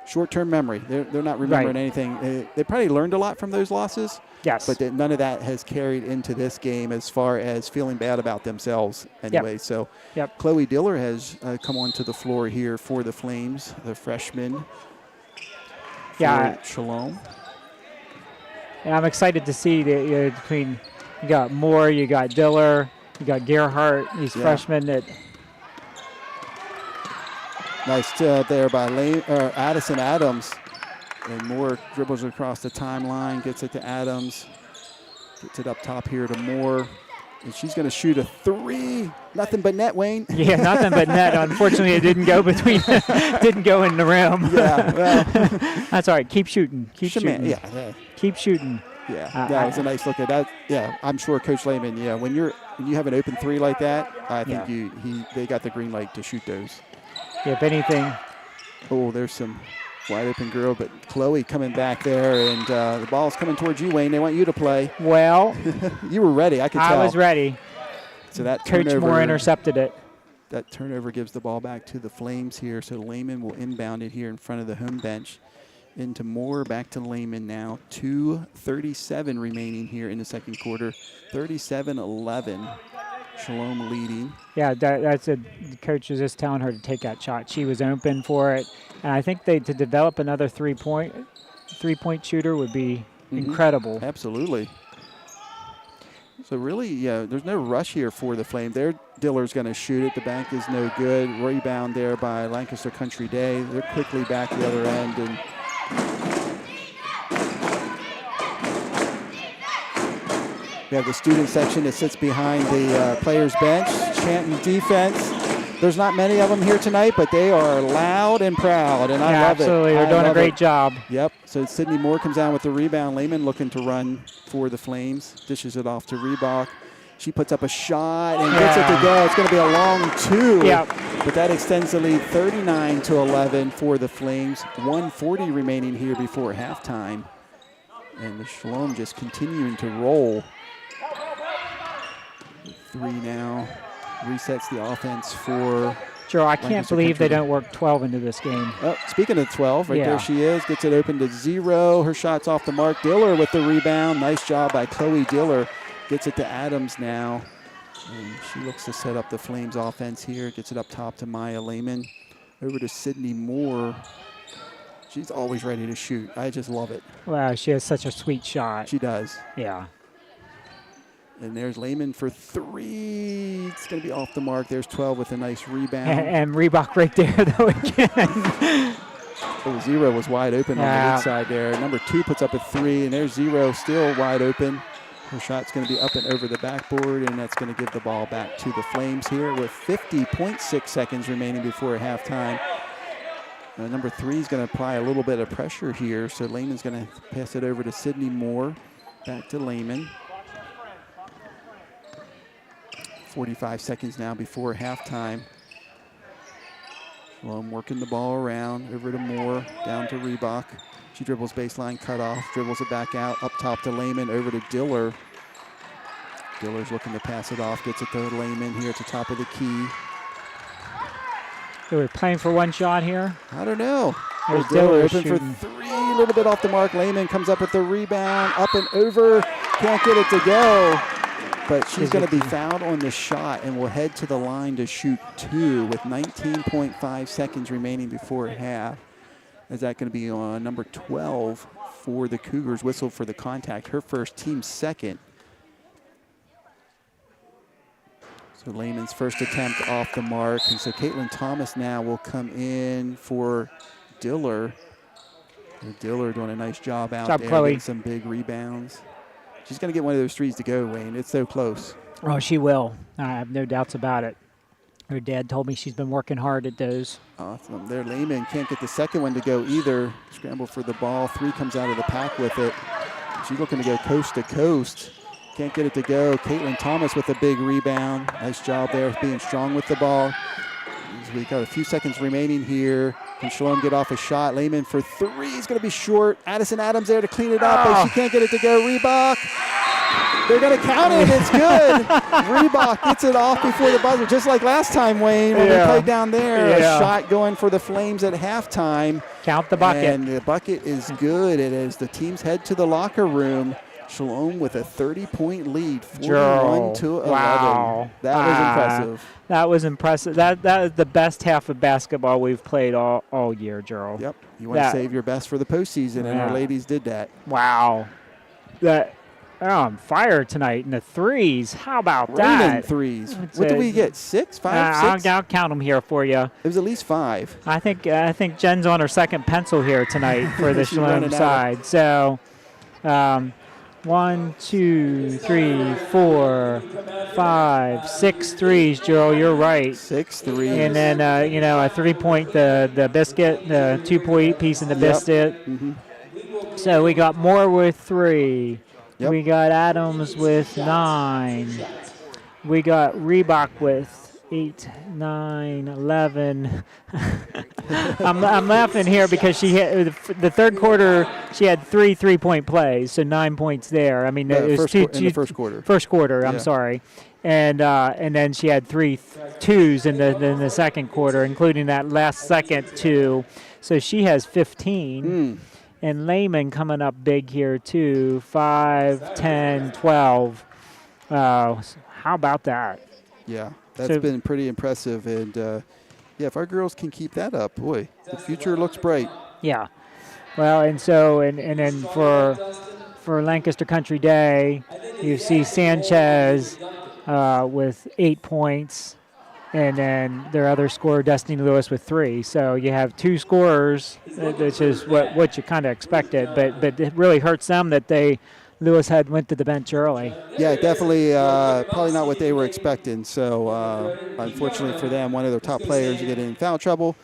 short-term memory. They're not remembering anything. They probably learned a lot from those losses. Yes. But none of that has carried into this game as far as feeling bad about themselves anyway. Yep. So Chloe Diller has come onto the floor here for the Flames, the freshman. For Shalom. And I'm excited to see between you got Moore, you got Diller, you got Gerhardt, these freshmen that. Nice there by Addison Adams. And Moore dribbles across the timeline, gets it to Adams, gets it up top here to Moore. And she's going to shoot a 3. Nothing but net, Wayne. Yeah, nothing but net. Unfortunately, it didn't go didn't go in the rim. Yeah, well. That's all right. Keep shooting. Keep shooting. Keep shooting. Yeah, that was a nice look at that. Yeah, I'm sure Coach Lehman, when you have an open 3 like that, I think they got the green light to shoot those. If anything. Oh, there's some wide open girl, but Chloe coming back there, and the ball's coming towards you, Wayne. They want you to play. Well. You were ready, I could tell. I was ready. So that Coach Moore intercepted it. That turnover gives the ball back to the Flames here. So Lehman will inbound it here in front of the home bench. Into Moore, back to Lehman now. 2:37 remaining here in the second quarter. 37-11. Shalom leading. Yeah, that's the coach was just telling her to take that shot. She was open for it. And I think to develop another three-point shooter would be incredible. Absolutely. So really, yeah, there's no rush here for the Flame. Diller's going to shoot it. The bank is no good. Rebound there by Lancaster Country Day. They're quickly back the other end. And we have the student section that sits behind the players' bench, chanting defense. There's not many of them here tonight, but they are loud and proud, and I love absolutely. it. They're doing a great job. Yep. So Sydney Moore comes down with the rebound. Lehman looking to run for the Flames. Dishes it off to Reebok. She puts up a shot and gets it to go. It's going to be a long two. Yep. But that extends the lead 39-11 for the Flames. 1:40 remaining here before halftime. And the Shalom just continuing to roll. 3 now. Resets the offense for Joe, I can't believe they don't work 12 into this game. Oh, speaking of 12, there she is. Gets it open to 0. Her shot's off the mark. Diller with the rebound. Nice job by Chloe Diller. Gets it to Adams now. And she looks to set up the Flames offense here. Gets it up top to Maya Lehman. Over to Sydney Moore. She's always ready to shoot. I just love it. Wow, she has such a sweet shot. She does. Yeah. And there's Lehman for 3. It's going to be off the mark. There's 12 with a nice rebound. And Reebok right there, though, again. 0 was wide open on the inside there. Number 2 puts up a 3, and there's 0 still wide open. Her shot's going to be up and over the backboard, and that's going to give the ball back to the Flames here with 50.6 seconds remaining before halftime. Number 3 is going to apply a little bit of pressure here, so Lehman's going to pass it over to Sydney Moore. Back to Lehman. 45 seconds now before halftime. Shalom working the ball around, over to Moore, down to Reebok. She dribbles baseline, cut off, dribbles it back out, up top to Lehman, over to Diller. Diller's looking to pass it off, gets it to Lehman here at the top of the key. They were playing for one shot here. I don't know. There's Diller open shooting. for 3, a little bit off the mark. Lehman comes up with the rebound, up and over, can't get it to go. But she's going to be fouled on the shot and will head to the line to shoot 2 with 19.5 seconds remaining before half. Is that going to be on number 12 for the Cougars? Whistle for the contact. Her first, team second. So Lehman's first attempt off the mark. And so Caitlin Thomas now will come in for Diller. And Diller doing a nice job out there. Getting some big rebounds. She's going to get one of those 3s to go, Wayne. It's so close. Oh, she will. I have no doubts about it. Her dad told me she's been working hard at those. Awesome. There, Lehman can't get the second one to go either. Scramble for the ball. 3 comes out of the pack with it. She's looking to go coast to coast. Can't get it to go. Caitlin Thomas with a big rebound. Nice job there, being strong with the ball. We got a few seconds remaining here. Can Shalom get off a shot? Lehman for 3 is going to be short. Addison Adams there to clean it up, but she can't get it to go. Reebok. They're going to count it. It's good. Reebok gets it off before the buzzer, just like last time, Wayne, when we played down there. A shot going for the Flames at halftime. Count the bucket. And the bucket is good. It is the team's head to the locker room. Shalom with a 30-point lead, 41-11. Wow. That was impressive. That was impressive. That is the best half of basketball we've played all year, Gerald. Yep. You want to save your best for the postseason, and our ladies did that. Wow. They're on fire tonight in the 3s. How about that? Raining 3s. What did we get? 6? 5? 6? I'll count them here for you. It was at least 5. I think Jen's on her second pencil here tonight for the Shalom side. So, 1, 2, 3, 4, 5, 6 threes, Gerald. You're right. 6 threes. And then a 3-point the biscuit, the 2-point piece in the biscuit. So we got Moore with 3. We got Adams with 9. We got Reebok with 8, 9, 11. I'm laughing here because she had the third quarter. She had 3 3-point plays, so 9 points there. I mean, it was in the first quarter. First quarter. I'm sorry, and then she had 3 twos in the second quarter, including that last second 2. So she has 15. And Lehman coming up big here too. 5, 10, 12. How about that? Yeah. That's been pretty impressive, and if our girls can keep that up, boy, the future looks bright. Yeah, well, and then for Lancaster Country Day, you see Sanchez with 8 points, and then their other scorer, Destiny Lewis, with 3. So you have 2 scorers, which is what you kind of expected, but it really hurts them that Lewis went to the bench early. Yeah, definitely probably not what they were expecting. So unfortunately for them, one of their top players getting in foul trouble.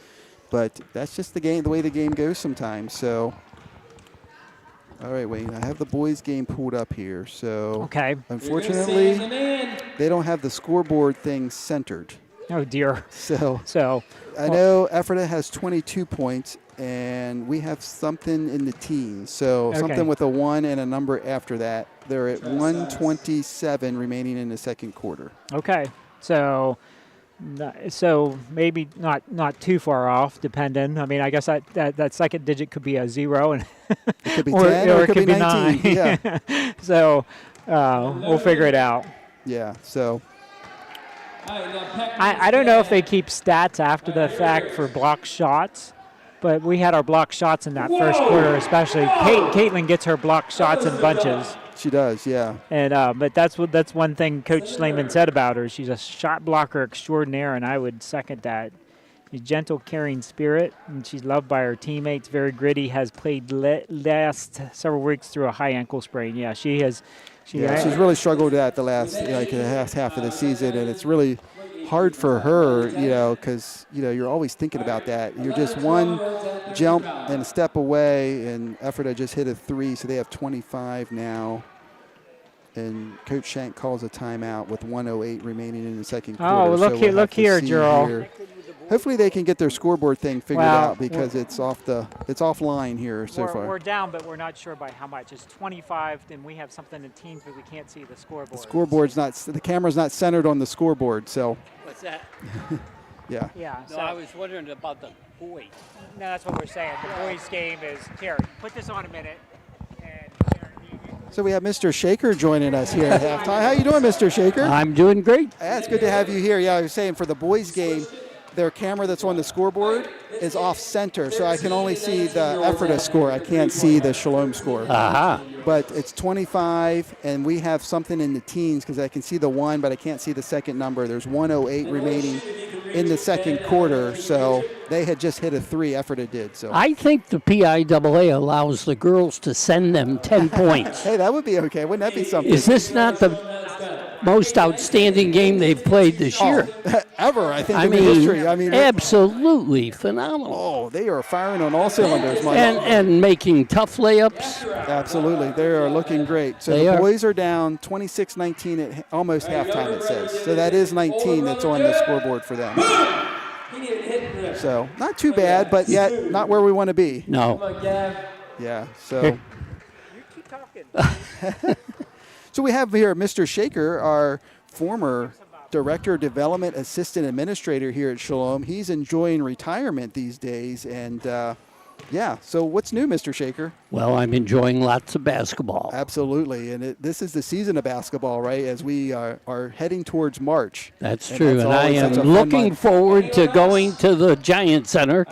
But that's just the way the game goes sometimes. So, all right, Wayne, I have the boys' game pulled up here. So, unfortunately, they don't have the scoreboard thing centered. Oh, dear. So I know Ephrata has 22 points, and we have something in the teens. So something with a 1 and a number after that. They're at 127 remaining in the second quarter. Okay. So maybe not too far off, depending. I mean, I guess that second digit could be a 0, and it could be 10 or it could be 19. 9. Yeah. So we'll figure it out. Yeah. So. I don't know if they keep stats after the fact for block shots, but we had our block shots in that first quarter especially. Caitlin gets her block shots in bunches. She does, yeah. And but that's one thing Coach Lehman said about her. She's a shot blocker extraordinaire, and I would second that. She's gentle, caring spirit, and she's loved by her teammates. Very gritty. Has played last several weeks through a high ankle sprain. Yeah, she has. She's really struggled at the last half of the season, and it's really hard for her, because you're always thinking about that. You're just one jump and a step away, and Ephrata just hit a 3, so they have 25 now. And Coach Shank calls a timeout with 1:08 remaining in the second quarter. Oh, look here, Gerald. Hopefully they can get their scoreboard thing figured out because it's offline here so far. We're down, but we're not sure by how much. It's 25, and we have something in teams, but we can't see the scoreboard. The camera's not centered on the scoreboard, so. What's that? Yeah. No, I was wondering about the boys. No, that's what we're saying. The boys' game is here. Put this on a minute. So we have Mr. Shaker joining us here at halftime. How you doing, Mr. Shaker? I'm doing great. Yeah, it's good to have you here. Yeah, I was saying for the boys' game, their camera that's on the scoreboard is off center, so I can only see the Ephrata score. I can't see the Shalom score. But it's 25, and we have something in the teens because I can see the 1, but I can't see the second number. There's 1:08 remaining in the second quarter, so they had just hit a 3. Ephrata did. So I think the PIAA allows the girls to send them 10 points. Hey, that would be okay. Wouldn't that be something? Is this not the most outstanding game they've played this year? Ever, I think, in history. I mean, absolutely phenomenal. Oh, they are firing on all cylinders, Mike. And making tough layups. Absolutely. They are looking great. So the boys are down 26-19 at almost halftime, it says. So that is 19 that's on the scoreboard for them. So not too bad, but yet not where we want to be. No. Yeah, so. You keep talking. So we have here Mr. Shaker, our former Director of Development Assistant Administrator here at Shalom. He's enjoying retirement these days. And, so what's new, Mr. Shaker? Well, I'm enjoying lots of basketball. Absolutely. And this is the season of basketball, right, as we are heading towards March. That's true. And I am looking forward to going to the Giant Center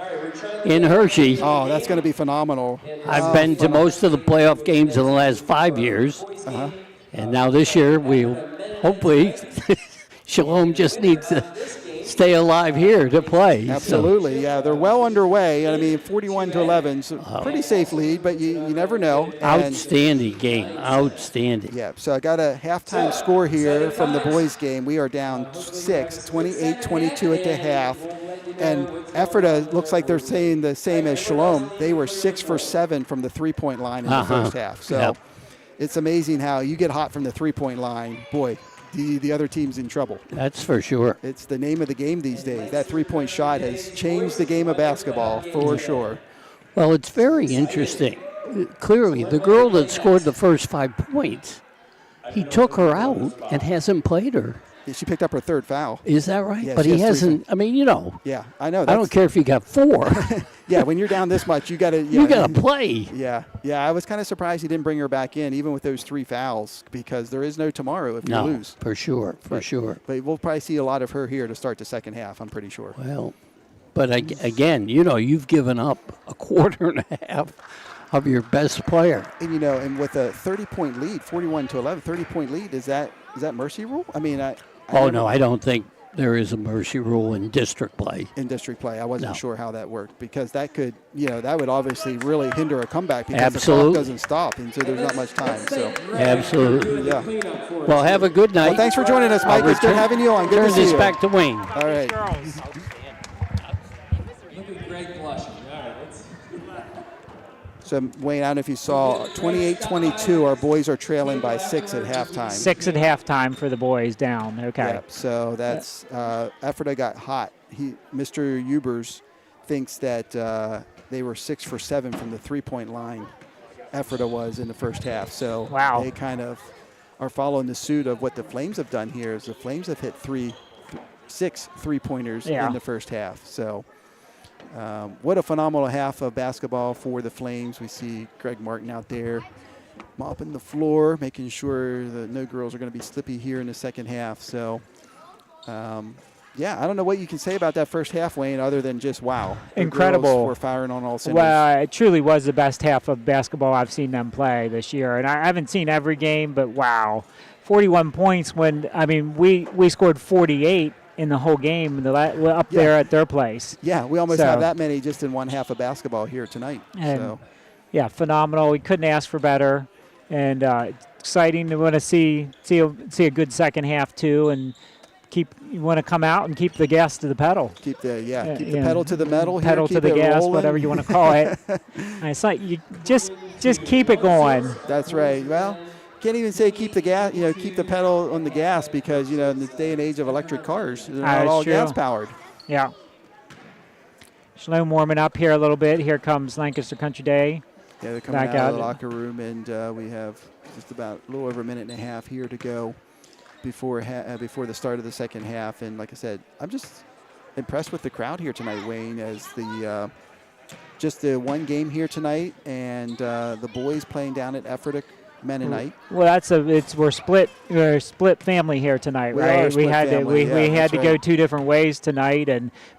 in Hershey. Oh, that's going to be phenomenal. I've been to most of the playoff games in the last 5 years. And now this year, we'll hopefully, Shalom just needs to stay alive here to play. Absolutely, so. Yeah. They're well underway. I mean, 41-11, so pretty safe lead, but you never know. Outstanding game. Outstanding. Yeah, so I got a halftime score here from the boys' game. We are down 6, 28-22 at the half. And Ephrata looks like they're saying the same as Shalom. They were 6 for 7 from the three-point line in the first half. So it's amazing how you get hot from the three-point line. Boy, the other team's in trouble. That's for sure. It's the name of the game these days. That three-point shot has changed the game of basketball for sure. Well, it's very interesting. Clearly, the girl that scored the first 5 points, he took her out and hasn't played her. She picked up her third foul. Is that right? Yeah, but he hasn't. I mean, Yeah, I know. I don't care if you got 4. Yeah, when you're down this much, you got to. You got to play. Yeah. I was kind of surprised he didn't bring her back in, even with those 3 fouls, because there is no tomorrow if you lose. For sure, sure. But we'll probably see a lot of her here to start the second half, I'm pretty sure. Well, but again, you've given up a quarter and a half of your best player. And, and with a 30-point lead, 41-11, 30-point lead, is that mercy rule? I mean, I don't think there is a mercy rule in district play. In district play, I wasn't sure how that worked, because that could, that would obviously really hinder a comeback because the clock doesn't stop, and so there's not much time. So absolutely, yeah. Well, have a good night. Well, thanks for joining us, Mike. It's good having you on. Good to see you. Turn this back to Wayne. All right. Look at Greg blushing. All right, So, Wayne, I don't know if you saw, 28-22, our boys are trailing by 6 at halftime. 6 at halftime for the boys down. Okay. Yep, so that's, Ephrata got hot. Mr. Ubers thinks that they were 6 for 7 from the three-point line, Ephrata was in the first half. So they kind of are following the suit of what the Flames have done here, is the Flames have hit 6 three-pointers in the first half. So what a phenomenal half of basketball for the Flames. We see Greg Martin out there mopping the floor, making sure that no girls are going to be slippy here in the second half. So, I don't know what you can say about that first half, Wayne, other than just wow. Incredible. We're firing on all cylinders. Well, it truly was the best half of basketball I've seen them play this year. And I haven't seen every game, but wow. 41 points when, we scored 48 in the whole game up there at their place. Yeah, we almost have that many just in one half of basketball here tonight. And yeah, phenomenal. We couldn't ask for better, and exciting. We want to see a good second half too, and you want to come out and keep the gas to the pedal. Keep the pedal to the metal. Pedal here, to the gas, rolling. Whatever you want to call it. It's like you just keep it going. That's right. Well, can't even say keep the gas. Keep the pedal on the gas, because in this day and age of electric cars, they're not all gas powered. Yeah. Shalom warming up here a little bit. Here comes Lancaster Country Day. Yeah, they're coming out of the locker room, and we have just about a little over a minute and a half here to go before the start of the second half. And like I said, I'm just impressed with the crowd here tonight, Wayne, as just the one game here tonight, and the boys playing down at Ephrata Mennonite. Well, we're split family here tonight, right? We had to go 2 different ways tonight,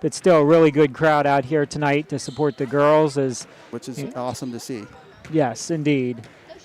but still a really good crowd out here tonight to support the girls, which is awesome to see. Yes, indeed.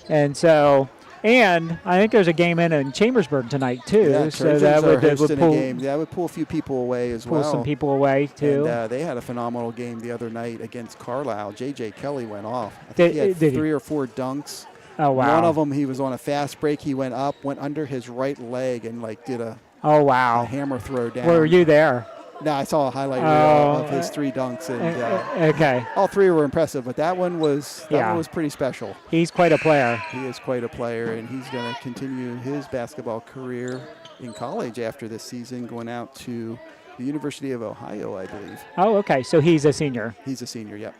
And so, I think there's a game in Chambersburg tonight too. Yeah, so that would pull a game. That would pull a few people away as well. Pull some people away too. And they had a phenomenal game the other night against Carlisle. J.J. Kelly went off. I think he had 3 or 4 dunks. Oh, wow. One of them, he was on a fast break. He went under his right leg and did a hammer throw down. Were you there? No, I saw a highlight reel of his 3 dunks, and okay, all 3 were impressive, but that one was pretty special. He's quite a player. He is quite a player, and he's going to continue his basketball career in college after this season, going out to the University of Ohio, I believe. Oh, okay. So he's a senior. He's a senior. Yep.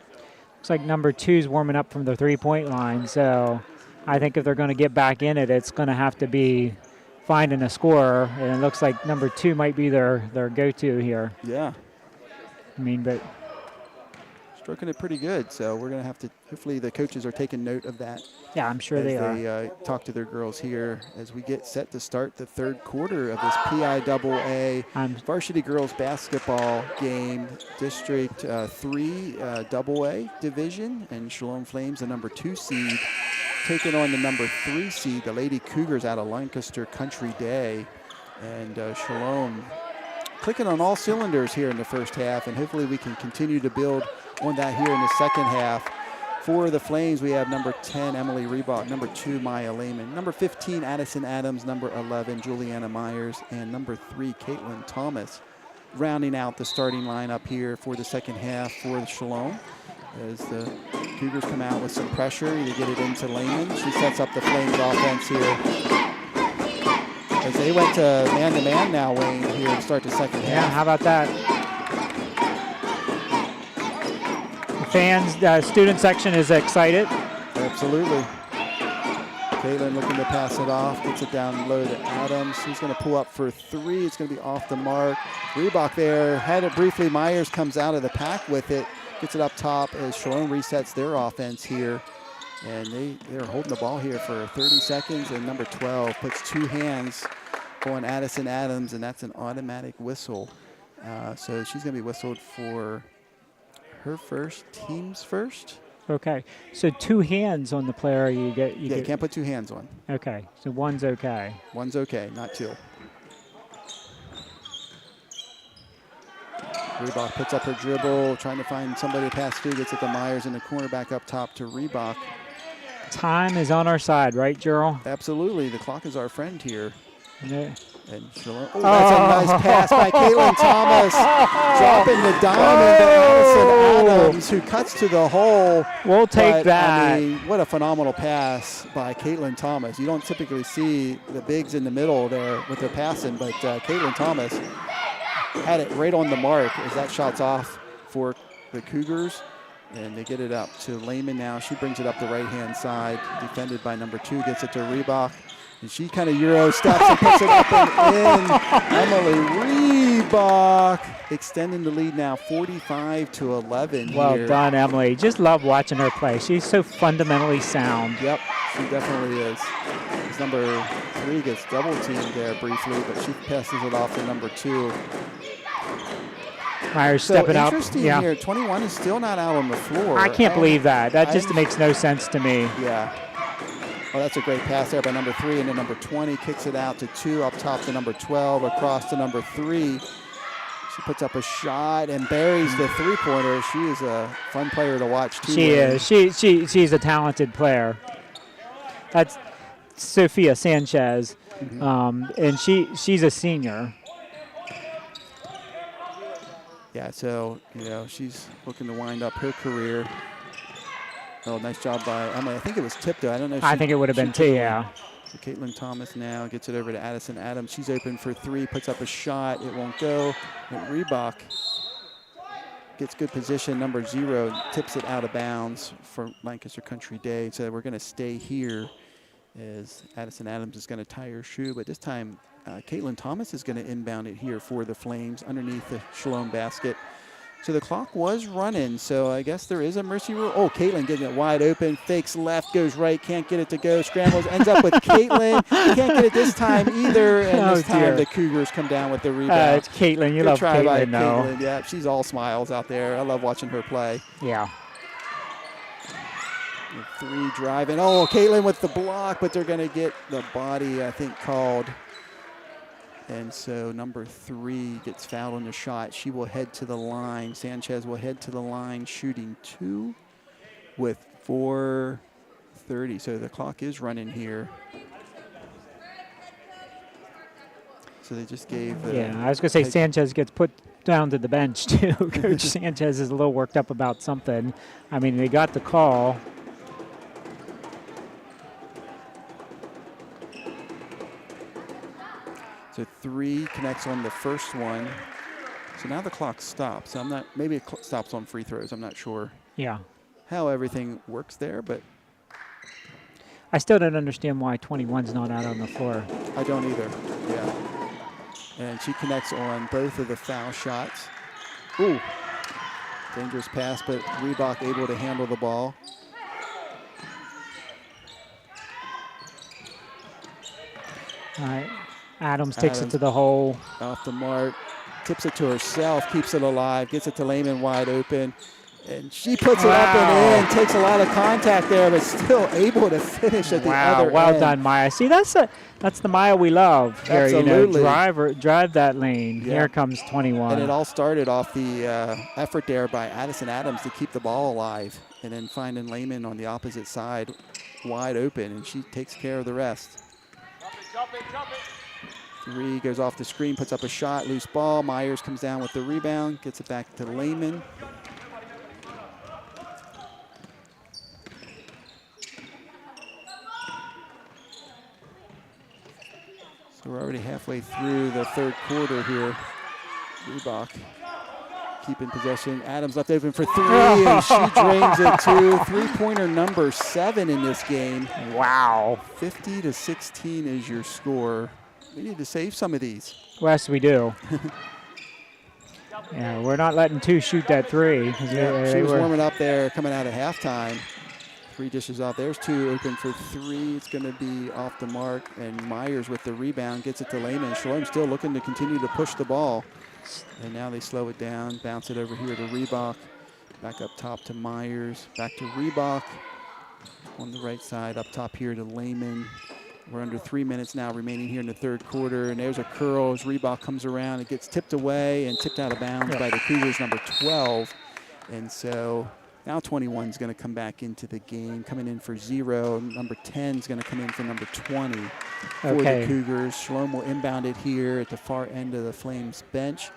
Looks like number 2's warming up from the 3-point line. So I think if they're going to get back in it, it's going to have to be finding a scorer, and it looks like number 2 might be their go-to here. Yeah. But stroking it pretty good, so we're going to have to, hopefully the coaches are taking note of that. Yeah, I'm sure they are. They talk to their girls here as we get set to start the third quarter of this PIAA varsity girls basketball game, District 3 AA division, and Shalom Flames, the number 2 seed, taking on the number 3 seed, the Lady Cougars out of Lancaster Country Day. And Shalom clicking on all cylinders here in the first half, and hopefully we can continue to build on that here in the second half. For the Flames, we have number 10, Emily Reebok, number 2, Maya Lehman, number 15, Addison Adams, number 11, Juliana Myers, and number 3, Caitlin Thomas, rounding out the starting lineup here for the second half for the Shalom. As the Cougars come out with some pressure to get it into Lehman. She sets up the Flames offense here. As they went to man-to-man now, Wayne, here to start the second half. Yeah, how about that? The fans, student section is excited. Absolutely. Caitlin looking to pass it off, gets it down low to Adams. He's going to pull up for three. It's going to be off the mark. Reebok there had it briefly. Myers comes out of the pack with it, gets it up top as Shalom resets their offense here. And they're holding the ball here for 30 seconds, and number 12 puts two hands on Addison Adams, and that's an automatic whistle. So she's going to be whistled for her first, team's first. Okay, so two hands on the player, you can't put two hands on. Okay, so one's okay. One's okay, not two. Reebok puts up her dribble, trying to find somebody to pass to, gets it to Myers in the corner, back up top to Reebok. Time is on our side, right, Gerald? Absolutely, the clock is our friend here. Yeah. And that's a nice pass by Caitlin Thomas, dropping the diamond to Allison Adams, who cuts to the hole. We'll take that. I mean, what a phenomenal pass by Caitlin Thomas. You don't typically see the bigs in the middle there with their passing, but Caitlin Thomas had it right on the mark as that shot's off for the Cougars. And they get it up to Lehman now. She brings it up the right-hand side, defended by number 2, gets it to Reebok. And she kind of Euro steps and puts it up and in. Emily Reebok extending the lead now 45-11 Well here. done, Emily. Just love watching her play. She's so fundamentally sound. Yep, she definitely is. As number 3 gets double-teamed there briefly, but she passes it off to number 2. Myers stepping up. Interesting here. 21 is still not out on the floor. I can't believe that. That just makes no sense to me. Yeah. Oh, that's a great pass there by number 3, and then number 20 kicks it out to 2, up top to number 12, across to number 3. She puts up a shot and buries the three-pointer. She is a fun player to watch, too. She is. She's a talented player. That's Sophia Sanchez, and she's a senior. Yeah, so, she's looking to wind up her career. Oh, nice job by Emily. I think it was tipped, though. I don't know. I think it would have been too, yeah. So Caitlin Thomas now gets it over to Addison Adams. She's open for 3, puts up a shot. It won't go. But Reebok gets good position. Number 0 tips it out of bounds for Lancaster Country Day. So we're going to stay here as Addison Adams is going to tie her shoe. But this time, Caitlin Thomas is going to inbound it here for the Flames underneath the Shalom basket. So the clock was running, so I guess there is a mercy rule. Oh, Caitlin getting it wide open, fakes left, goes right, can't get it to go, scrambles, ends up with Caitlin. Can't get it this time either, and this time the Cougars come down with the rebound. It's Caitlin. You love Caitlin, though. Caitlin. Yeah, she's all smiles out there. I love watching her play. Yeah. 3 driving. Oh, Caitlin with the block, but they're going to get the body, I think, called. And so number 3 gets fouled on the shot. She will head to the line. Sanchez will head to the line, shooting 2 with 4:30. So the clock is running here. So they just gave. I was going to say Sanchez gets put down to the bench too. Coach Sanchez is a little worked up about something. I mean, they got the call. So 3 connects on the first one. So now the clock stops. I'm not, maybe it stops on free throws. I'm not sure. Yeah. How everything works there, but. I still don't understand why 21's not out on the floor. I don't either, yeah. And she connects on both of the foul shots. Ooh, dangerous pass, but Reebok able to handle the ball. All right. Adams takes it to the hole. Off the mark, tips it to herself, keeps it alive, gets it to Lehman wide open. And she puts it up and in, takes a lot of contact there, but still able to finish at the other end. Well done, Maya. See, that's the Maya we love here. Absolutely. Drive that lane. Yeah. Here comes 21. And it all started off the effort there by Addison Adams to keep the ball alive, and then finding Lehman on the opposite side wide open, and she takes care of the rest. Jump it. 3 goes off the screen, puts up a shot, loose ball. Myers comes down with the rebound, gets it back to Lehman. So So we're already halfway through the third quarter here. Reebok keeping possession. Adams left open for three, and she drains it too. Three-pointer number 7 in this game. Wow. 50-16 is your score. We need to save some of these. Yes, we do. Yeah, we're not letting 2 shoot that 3. Yeah, she was warming up there coming out of halftime. 3 dishes out. There's 2 open for 3. It's going to be off the mark. And Myers with the rebound gets it to Lehman. Shalom still looking to continue to push the ball. And now they slow it down, bounce it over here to Reebok. Back up top to Myers. Back to Reebok. On the right side, up top here to Lehman. We're under 3 minutes now remaining here in the third quarter. And there's a curl as Reebok comes around. It gets tipped away and tipped out of bounds by the Cougars, number 12. And so now 21 is going to come back into the game, coming in for 0. Number 10 is going to come in for number 20 for the Cougars. Shalom will inbound it here at the far end of the Flames bench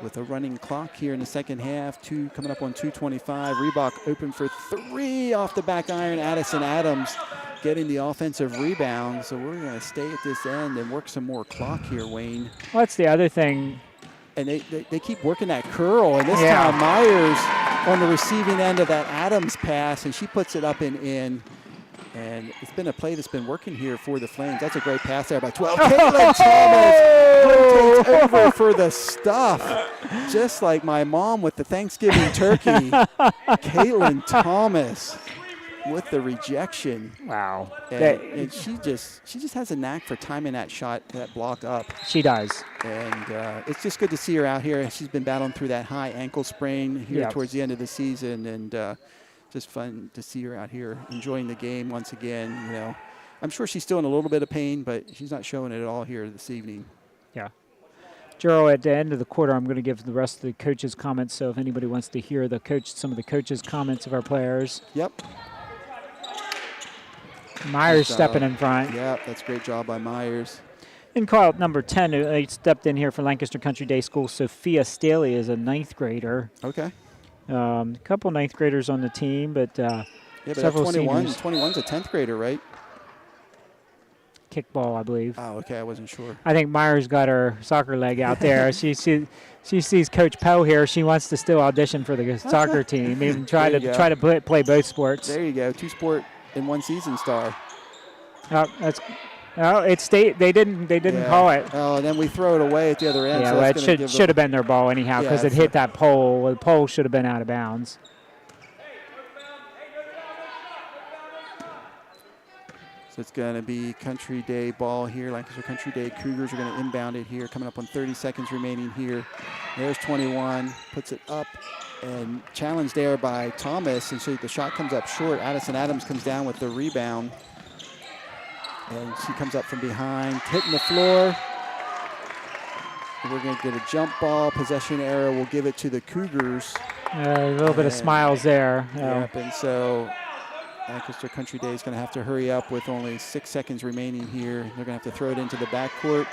with a running clock here in the second half. Coming up on 2:25. Reebok open for 3 off the back iron. Addison Adams getting the offensive rebound. So we're going to stay at this end and work some more clock here, Wayne. Well, that's the other thing. And they keep working that curl. And this time Myers on the receiving end of that Adams pass, and she puts it up and in. And it's been a play that's been working here for the Flames. That's a great pass there by 12. Caitlin Thomas takes over for the stuff. Just like my mom with the Thanksgiving turkey. Caitlin Thomas with the rejection. Wow. And she just has a knack for timing that shot, that block up. She does. And it's just good to see her out here. She's been battling through that high ankle sprain here towards the end of the season, and just fun to see her out here enjoying the game once again. You know, I'm sure she's still in a little bit of pain, but she's not showing it at all here this evening. Yeah. Jero, at the end of the quarter, I'm going to give the rest of the coaches' comments. So if anybody wants to hear some of the coaches' comments of our players. Yep. Myers stepping in front. Yeah, that's a great job by Myers. And call out number 10, who stepped in here for Lancaster Country Day School. Sophia Staley is a 9th grader. Okay. A couple 9th graders on the team, but several 21. seniors. 21's a 10th grader, right? Kickball, I believe. Oh, okay. I wasn't sure. I think Myers got her soccer leg out there. She sees Coach Poe here. She wants to still audition for the soccer team and try to play both sports. There you go. 2-sport in 1 season star. They didn't call it. Oh, and then we throw it away at the other end. Yeah, so well, it should have been their ball anyhow because it hit that pole. The pole should have been out of bounds. So it's going to be Country Day ball here. Lancaster Country Day Cougars are going to inbound it here. Coming up on 30 seconds remaining here. There's 21. Puts it up and challenged there by Thomas. And so the shot comes up short. Addison Adams comes down with the rebound. And she comes up from behind, hitting the floor. We're going to get a jump ball. Possession error. We'll give it to the Cougars. A little bit of smiles there. Yep, and so Lancaster Country Day is going to have to hurry up with only 6 seconds remaining here. They're going to have to throw it into the backcourt.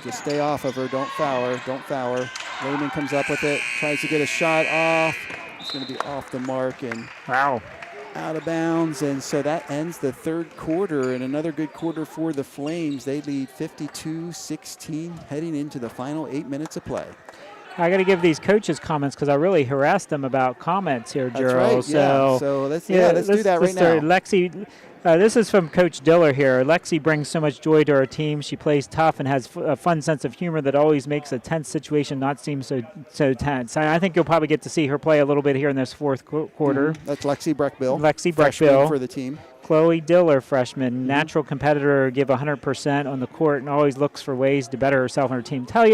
Just stay off of her. Don't foul her. Don't foul her. Lehman comes up with it. Tries to get a shot off. It's going to be off the mark and out of bounds. And so that ends the third quarter, and another good quarter for the Flames. They lead 52-16 heading into the final 8 minutes of play. I got to give these coaches comments because I really harassed them about comments here, Gerald. That's right, so let's do that right now. Lexi, this is from Coach Diller here. Lexi brings so much joy to our team. She plays tough and has a fun sense of humor that always makes a tense situation not seem so tense. I think you'll probably get to see her play a little bit here in this fourth quarter. That's Lexi Breckbill. Lexi Breckbill for the team. Chloe Diller, freshman, natural competitor, give 100% on the court and always looks for ways to better herself and her team. Talk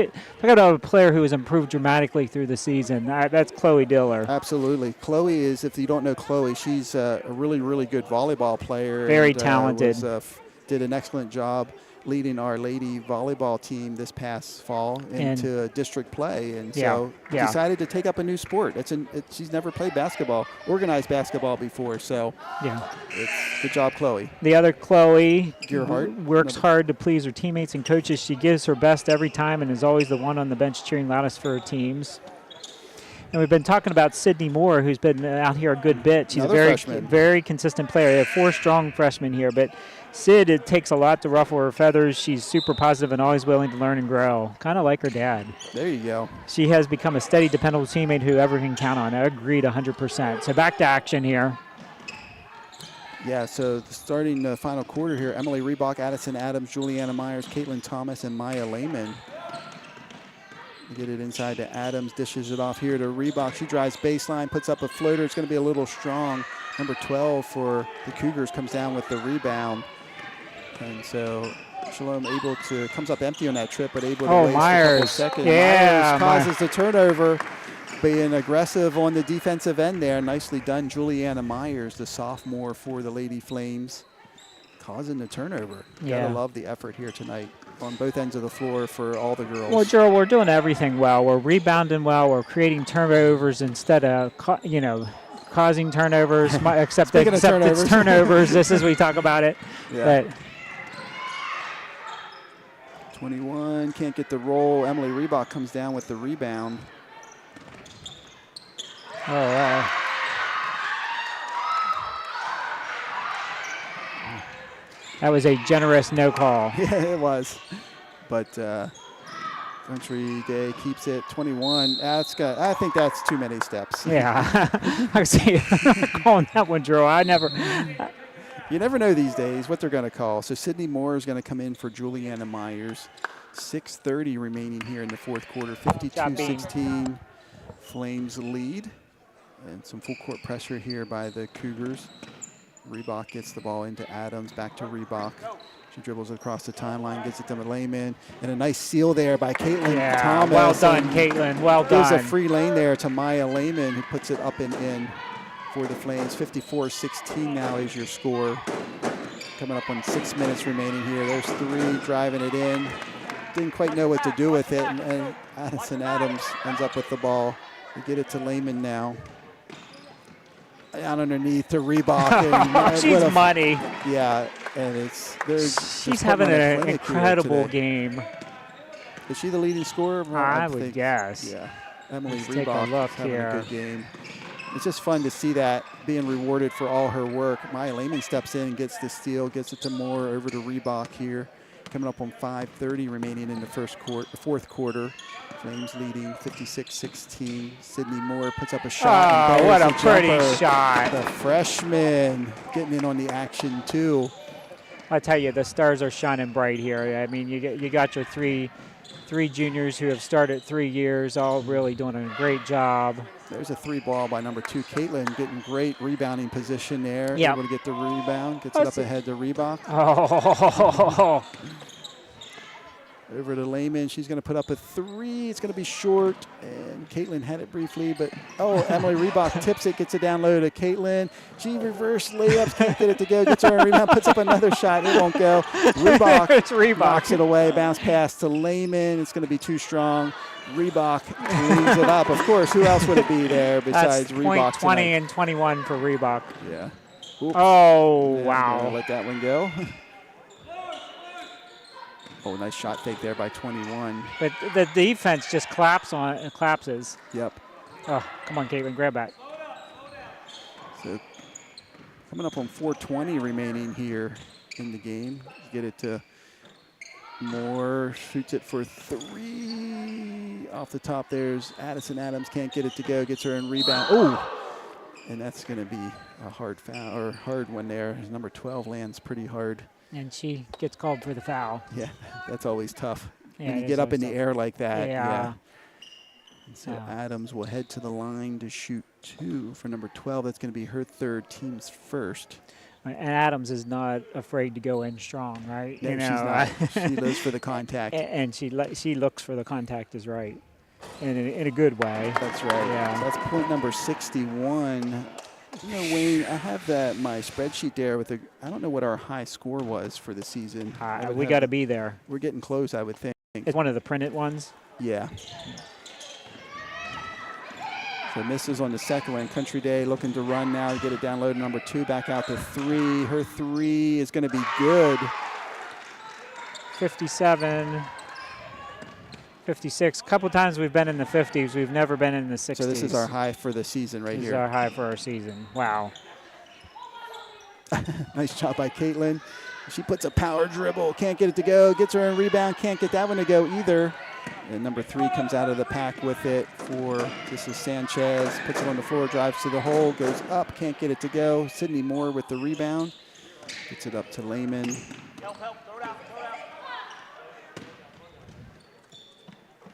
about a player who has improved dramatically through the season. That's Chloe Diller. Absolutely. Chloe is, if you don't know Chloe, she's a really, really good volleyball player. Very talented. Did an excellent job leading our lady volleyball team this past fall into district play, and so decided to take up a new sport. She's never played basketball, organized basketball before, so it's good job, Chloe. The other Chloe Gerhardt works hard to please her teammates and coaches. She gives her best every time and is always the one on the bench cheering loudest for her teams. And we've been talking about Sydney Moore, who's been out here a good bit. She's Another a freshman. very consistent player. They have 4 strong freshmen here, but Sid, it takes a lot to ruffle her feathers. She's super positive and always willing to learn and grow, kind of like her dad. There you go. She has become a steady, dependable teammate who everyone can count on. I agreed 100%. So back to action here. Yeah, so starting the final quarter here, Emily Reebok, Addison Adams, Juliana Myers, Caitlin Thomas, and Maya Lehman. Get it inside to Adams, dishes it off here to Reebok. She drives baseline, puts up a floater. It's going to be a little strong. Number 12 for the Cougars comes down with the rebound. And so Shalom comes up empty on that trip, but able to waste a couple of seconds. Yeah, Myers causes the turnover, being aggressive on the defensive end there. Nicely done, Juliana Myers, the sophomore for the Lady Flames, causing the turnover. Yeah. Gotta love the effort here tonight on both ends of the floor for all the girls. Well, Gerald, we're doing everything well. We're rebounding well. We're creating turnovers instead of, causing turnovers, except it's turnovers. This is we talk about it. Yeah. But 21, can't get the roll. Emily Reebok comes down with the rebound. oh, wow. That was a generous no call. Yeah, it was. But Country Day keeps it 21. I think that's too many steps. Yeah. I see. I'm not calling that one, Drew. You never know these days what they're going to call. So Sydney Moore is going to come in for Juliana Myers. 6:30 remaining here in the fourth quarter. 52-16 Flames lead. And some full court pressure here by the Cougars. Reebok gets the ball into Adams, back to Reebok. She dribbles across the timeline, gets it to Lehman, and a nice seal there by Caitlin Thomas. Well done, Caitlin. Well done. There's a free lane there to Maya Lehman, who puts it up and in for the Flames. 54-16 now is your score. Coming up on 6 minutes remaining here. There's 3 driving it in. Didn't quite know what to do with it, and Addison Adams ends up with the ball. We get it to Lehman now. Down underneath to Reebok. And, she's money. Yeah, and she's having an incredible game. Is she the leading scorer? Well, I would guess. Yeah, Emily Let's Reebok take a look having here. a good game. It's just fun to see that being rewarded for all her work. Maya Lehman steps in and gets the steal, gets it to Moore, over to Reebok here. Coming up on 5:30 remaining in the fourth quarter. Flames leading 56-16. Sydney Moore puts up a shot. Oh, what a pretty shot. The freshman getting in on the action too. I tell you, the stars are shining bright here. I mean, you got your three juniors who have started 3 years, all really doing a great job. There's a 3 ball by number 2, Caitlin, getting great rebounding position there. Yep. Able to get the rebound, gets it up ahead to Reebok. Oh. Over to Lehman. She's going to put up a 3. It's going to be short. And Caitlin had it briefly, but Emily Reebok tips it, gets it down low to Caitlin. She reverse layups, can't get it to go. Gets her a rebound, puts up another shot. It won't go. Reebok knocks it away. Bounce pass to Lehman. It's going to be too strong. Reebok cleans it up. Of course, who else would it be there besides Reebok? 20 and 21 for Reebok. Yeah. Oops. Oh, wow. Let that one go. Oh, nice shot fake there by 21. But the defense just collapses. Yep. Oh, come on, Caitlin, grab that. So coming up on 4:20 remaining here in the game. Get it to Moore, shoots it for 3. Off the top there's Addison Adams, can't get it to go, gets her in rebound. Oh! And that's going to be a hard foul, or hard one there. Number 12 lands pretty hard. And she gets called for the foul. Yeah, that's always tough. Yeah, when you get up in the air like that. Yeah. And so Adams will head to the line to shoot 2 for number 12. That's going to be her 3rd, team's first. And Adams is not afraid to go in strong, right? No, she's not. She lives for the contact. And she looks for the contact is right, in a good way. That's right. Yeah. So that's point number 61. Wayne, I have my spreadsheet there with I don't know what our high score was for the season. We got to be there. We're getting close, I would think. It's one of the printed ones. Yeah. So misses on the second one. Country Day looking to run now to get it down low to number 2. Back out to 3. Her 3 is going to be good. 57. 56. A couple times we've been in the 50s. We've never been in the 60s. So this is our high for the season right This here. is our high for our season. Wow. Nice job by Caitlin. She puts a power dribble, can't get it to go, gets her own rebound, can't get that one to go either. And number 3 comes out of the pack with it this is Sanchez, puts it on the floor, drives to the hole, goes up, can't get it to go. Sydney Moore with the rebound, gets it up to Lehman.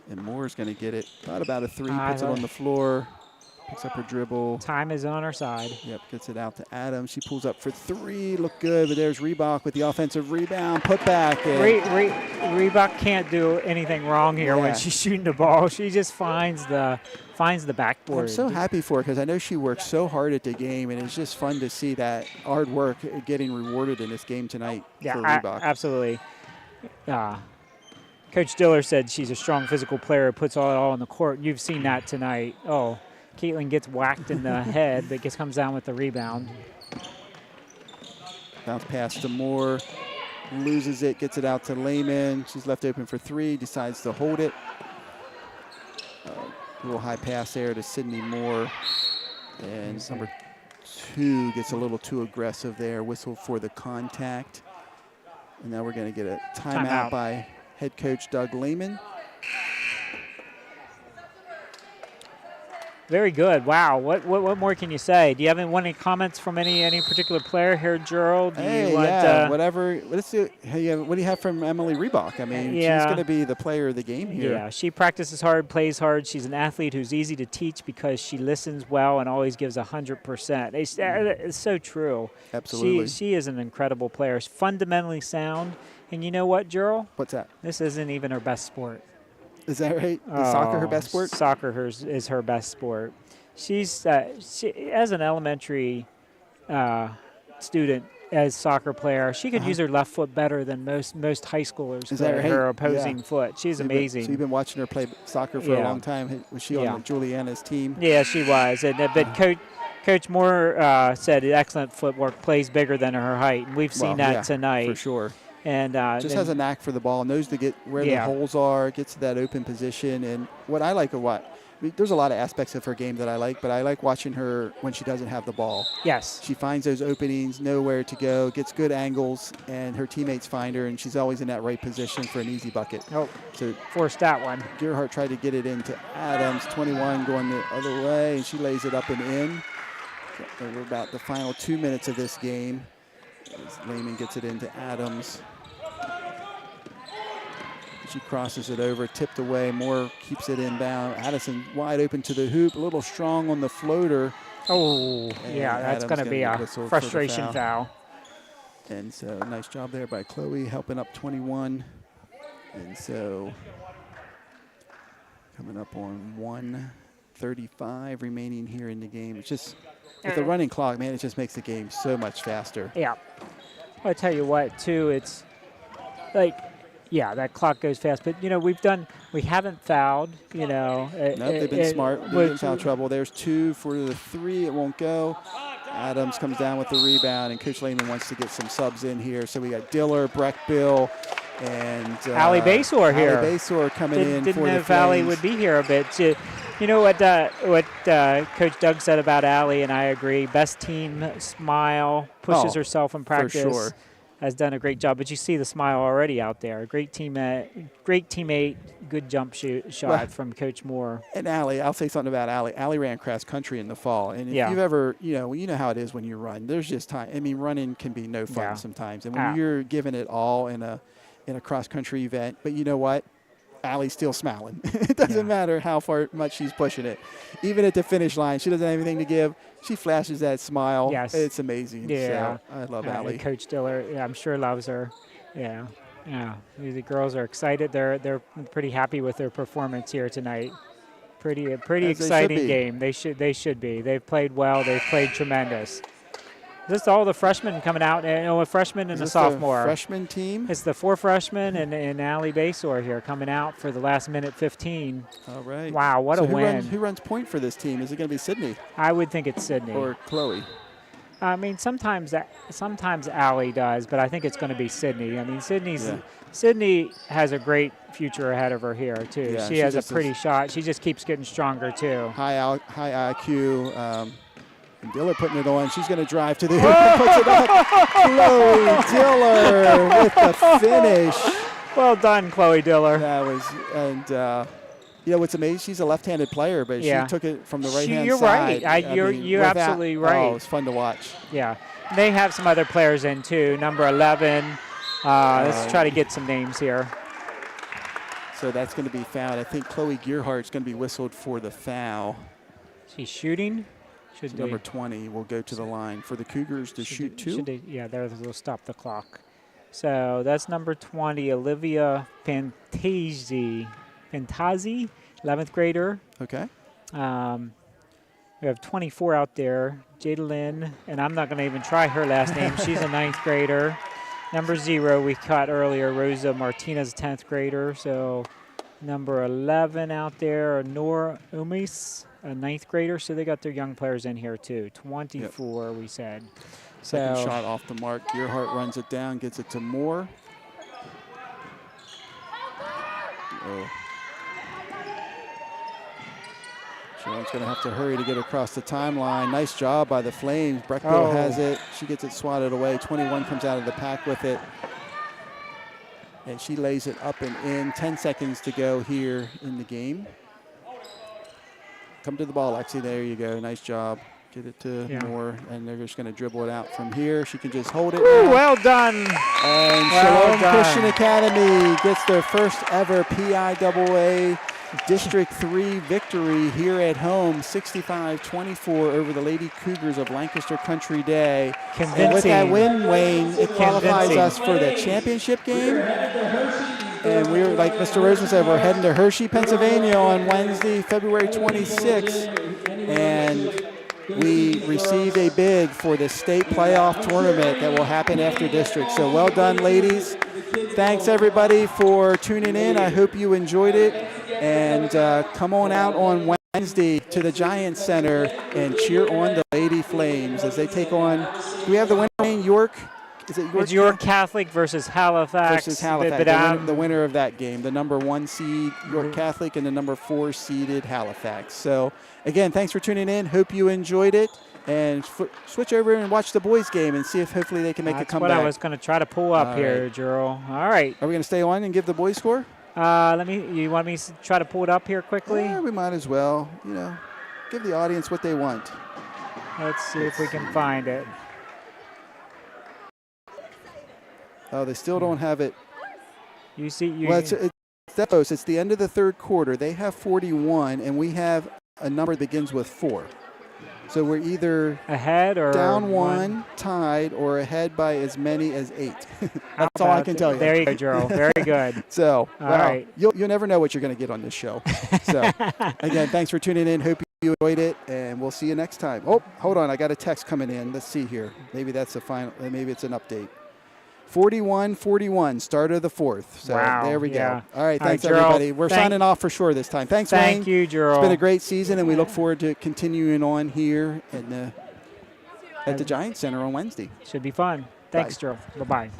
And Moore's gonna get it, thought about a 3, puts it on the floor. Picks up her dribble. Time is on our side. Yep, gets it out to Adams. She pulls up for 3. Look good, but there's Reebok with the offensive rebound. Put back. Reebok can't do anything wrong here when she's shooting the ball. She just finds the backboard. I'm so happy for her because I know she works so hard at the game, and it's just fun to see that hard work getting rewarded in this game tonight for Reebok. Absolutely. Coach Diller said she's a strong physical player, puts it all on the court. You've seen that tonight. Oh. Caitlin gets whacked in the head, but comes down with the rebound. Bounce pass to Moore, loses it, gets it out to Lehman. She's left open for 3, decides to hold it. A little high pass there to Sydney Moore. And number 2 gets a little too aggressive there, whistle for the contact. And now we're going to get a timeout by head coach Doug Lehman. Very good. Wow. What more can you say? Do you have any comments from any particular player here, Gerald? Whatever. Let's do. Hey, what do you have from Emily Reebok? I mean, she's going to be the player of the game here. Yeah, she practices hard, plays hard. She's an athlete who's easy to teach because she listens well and always gives 100%. It's so true. Absolutely. She is an incredible player. She's fundamentally sound. And you know what, Gerald? What's that? This isn't even her best sport. Is that right? Is soccer her best sport? Soccer is her best sport. She's as an elementary student, as soccer player, she could use her left foot better than most high schoolers play her opposing foot. She's amazing. So you've been watching her play soccer for a long time. Was she on Juliana's team? Yeah, she was. But Coach Moore said excellent footwork, plays bigger than her height, and we've seen that tonight. For sure. And just has a knack for the ball, knows to get where the holes are, gets to that open position. And what I like there's a lot of aspects of her game that I like, but I like watching her when she doesn't have the ball. Yes. She finds those openings, nowhere to go, gets good angles, and her teammates find her, and she's always in that right position for an easy bucket. Oh, so forced that one. Gerhardt tried to get it into Adams, 21 going the other way, and she lays it up and in. So we're about the final 2 minutes of this game as Lehman gets it into Adams. She crosses it over, tipped away. Moore keeps it inbound. Addison wide open to the hoop, a little strong on the floater. Oh, yeah, that's going to be a frustration foul. And so nice job there by Chloe, helping up 21. And so coming up on 1:35 remaining here in the game. It's just, with the running clock, man, it just makes the game so much faster. Yeah. I tell you what, too, it's like, yeah, that clock goes fast. But, we haven't fouled, No, they've been smart. They've been in foul trouble. There's 2 for the 3. It won't go. Adams comes down with the rebound, and Coach Lehman wants to get some subs in here. So we got Diller, Breckbill, and Allie Basor here. Allie Basor coming in didn't for know the if Allie Flames. would be here a bit. You know what Coach Doug said about Allie, and I agree. Best team, smile, pushes herself in practice. For sure. Has done a great job, but you see the smile already out there. Great teammate, good jump shot from Coach Moore. And Allie, I'll say something about Allie. Allie ran cross country in the fall, and if you've ever, you know how it is when you run. There's just time. I mean, running can be no fun sometimes, and when you're giving it all in a cross country event, but you know what? Allie's still smiling. It doesn't matter how much she's pushing it. Even at the finish line, she doesn't have anything to give. She flashes that smile. Yes. It's amazing. Yeah. So I love Allie. Coach Diller, I'm sure loves her. Yeah. Yeah. The girls are excited. They're pretty happy with their performance here tonight. Pretty exciting game. They should be. They've played well. They've played tremendous. This is all the freshmen coming out, a freshman and a sophomore. Freshman team? It's the 4 freshmen and Allie Basor here coming out for the last minute 15. All right. Wow, what a win. Who runs point for this team? Is it going to be Sydney? I would think it's Sydney. Or Chloe? I mean, sometimes Allie does, but I think it's going to be Sydney. I mean, Sydney's Sydney has a great future ahead of her here, too. Yeah, she has a pretty shot. She just keeps getting stronger, too. High IQ. And Diller putting it on. She's going to drive to the hoop and puts it up. Chloe Diller with the finish. Well done, Chloe Diller. That was, and you know what's amazing? She's a left-handed player, but she took it from the right-hand you're side. Right. You're absolutely right. Oh, it's fun to watch. Yeah. They have some other players in, too. Number 11. Let's try to get some names here. So that's going to be fouled. I think Chloe Gearhart's going to be whistled for the foul. She's shooting. So number 20 will go to the line for the Cougars to shoot two. Yeah, they'll stop the clock. So that's number 20, Olivia Fantazzi, 11th grader. Okay. We have 24 out there, Jada Lynn, and I'm not going to even try her last name. She's a 9th grader. Number 0 we caught earlier, Rosa Martinez, 10th grader. So number 11 out there, Nora Umis, a 9th grader. So they got their young players in here too. 24 we said. Second shot off the mark. Gearhart runs it down, gets it to Moore. Sharon's going to have to hurry to get across the timeline. Nice job by the Flames. Breckville has it. She gets it swatted away. 21 comes out of the pack with it. And she lays it up and in. 10 seconds to go here in the game. Come to the ball, Lexi. There you go. Nice job. Get it to Moore, and they're just going to dribble it out from here. She can just hold it. Ooh, well done. And Shalom Christian Academy gets their first ever PIAA District 3 victory here at home, 65-24 over the Lady Cougars of Lancaster Country Day. Convincing. And with that win, Wayne, it qualifies us for the championship game. And we're, like Mr. Rosen said, we're heading to Hershey, Pennsylvania on Wednesday, February 26th. And we received a bid for the state playoff tournament that will happen after district. So well done, ladies. Thanks, everybody, for tuning in. I hope you enjoyed it. And come on out on Wednesday to the Giant Center and cheer on the Lady Flames as they take on, do we have the winner in York? Is it York? It's York Catholic versus Halifax. Versus Halifax, the winner of that game, the number 1 seed York Catholic and the number 4 seeded Halifax. So, again, thanks for tuning in. Hope you enjoyed it. And switch over and watch the boys' game and see if hopefully they can make a comeback. That's what I was going to try to pull up here, Gerald. All right. Are we going to stay on and give the boys' score? You want me to try to pull it up here quickly? Yeah, we might as well. You know, give the audience what they want. Let's see if we can find it. Oh, they still don't have it. You see, well, it's close. It's the end of the third quarter. They have 41, and we have a number that begins with 4. So we're either ahead or down 1, tied, or ahead by as many as 8. That's all I can tell you. There you go, Gerald. Very good. So, all right. You'll never know what you're going to get on this show. So, again, thanks for tuning in. Hope you enjoyed it, and we'll see you next time. Oh, hold on. I got a text coming in. Let's see here. Maybe that's the final. Maybe it's an update. 41-41, start of the 4th. So there we go. All right, thanks, everybody. We're signing off for sure this time. Thanks, Wayne. Thank you, Gerald. It's been a great season, and we look forward to continuing on here at the Giant Center on Wednesday. Should be fun. Thanks, Gerald. Bye-bye.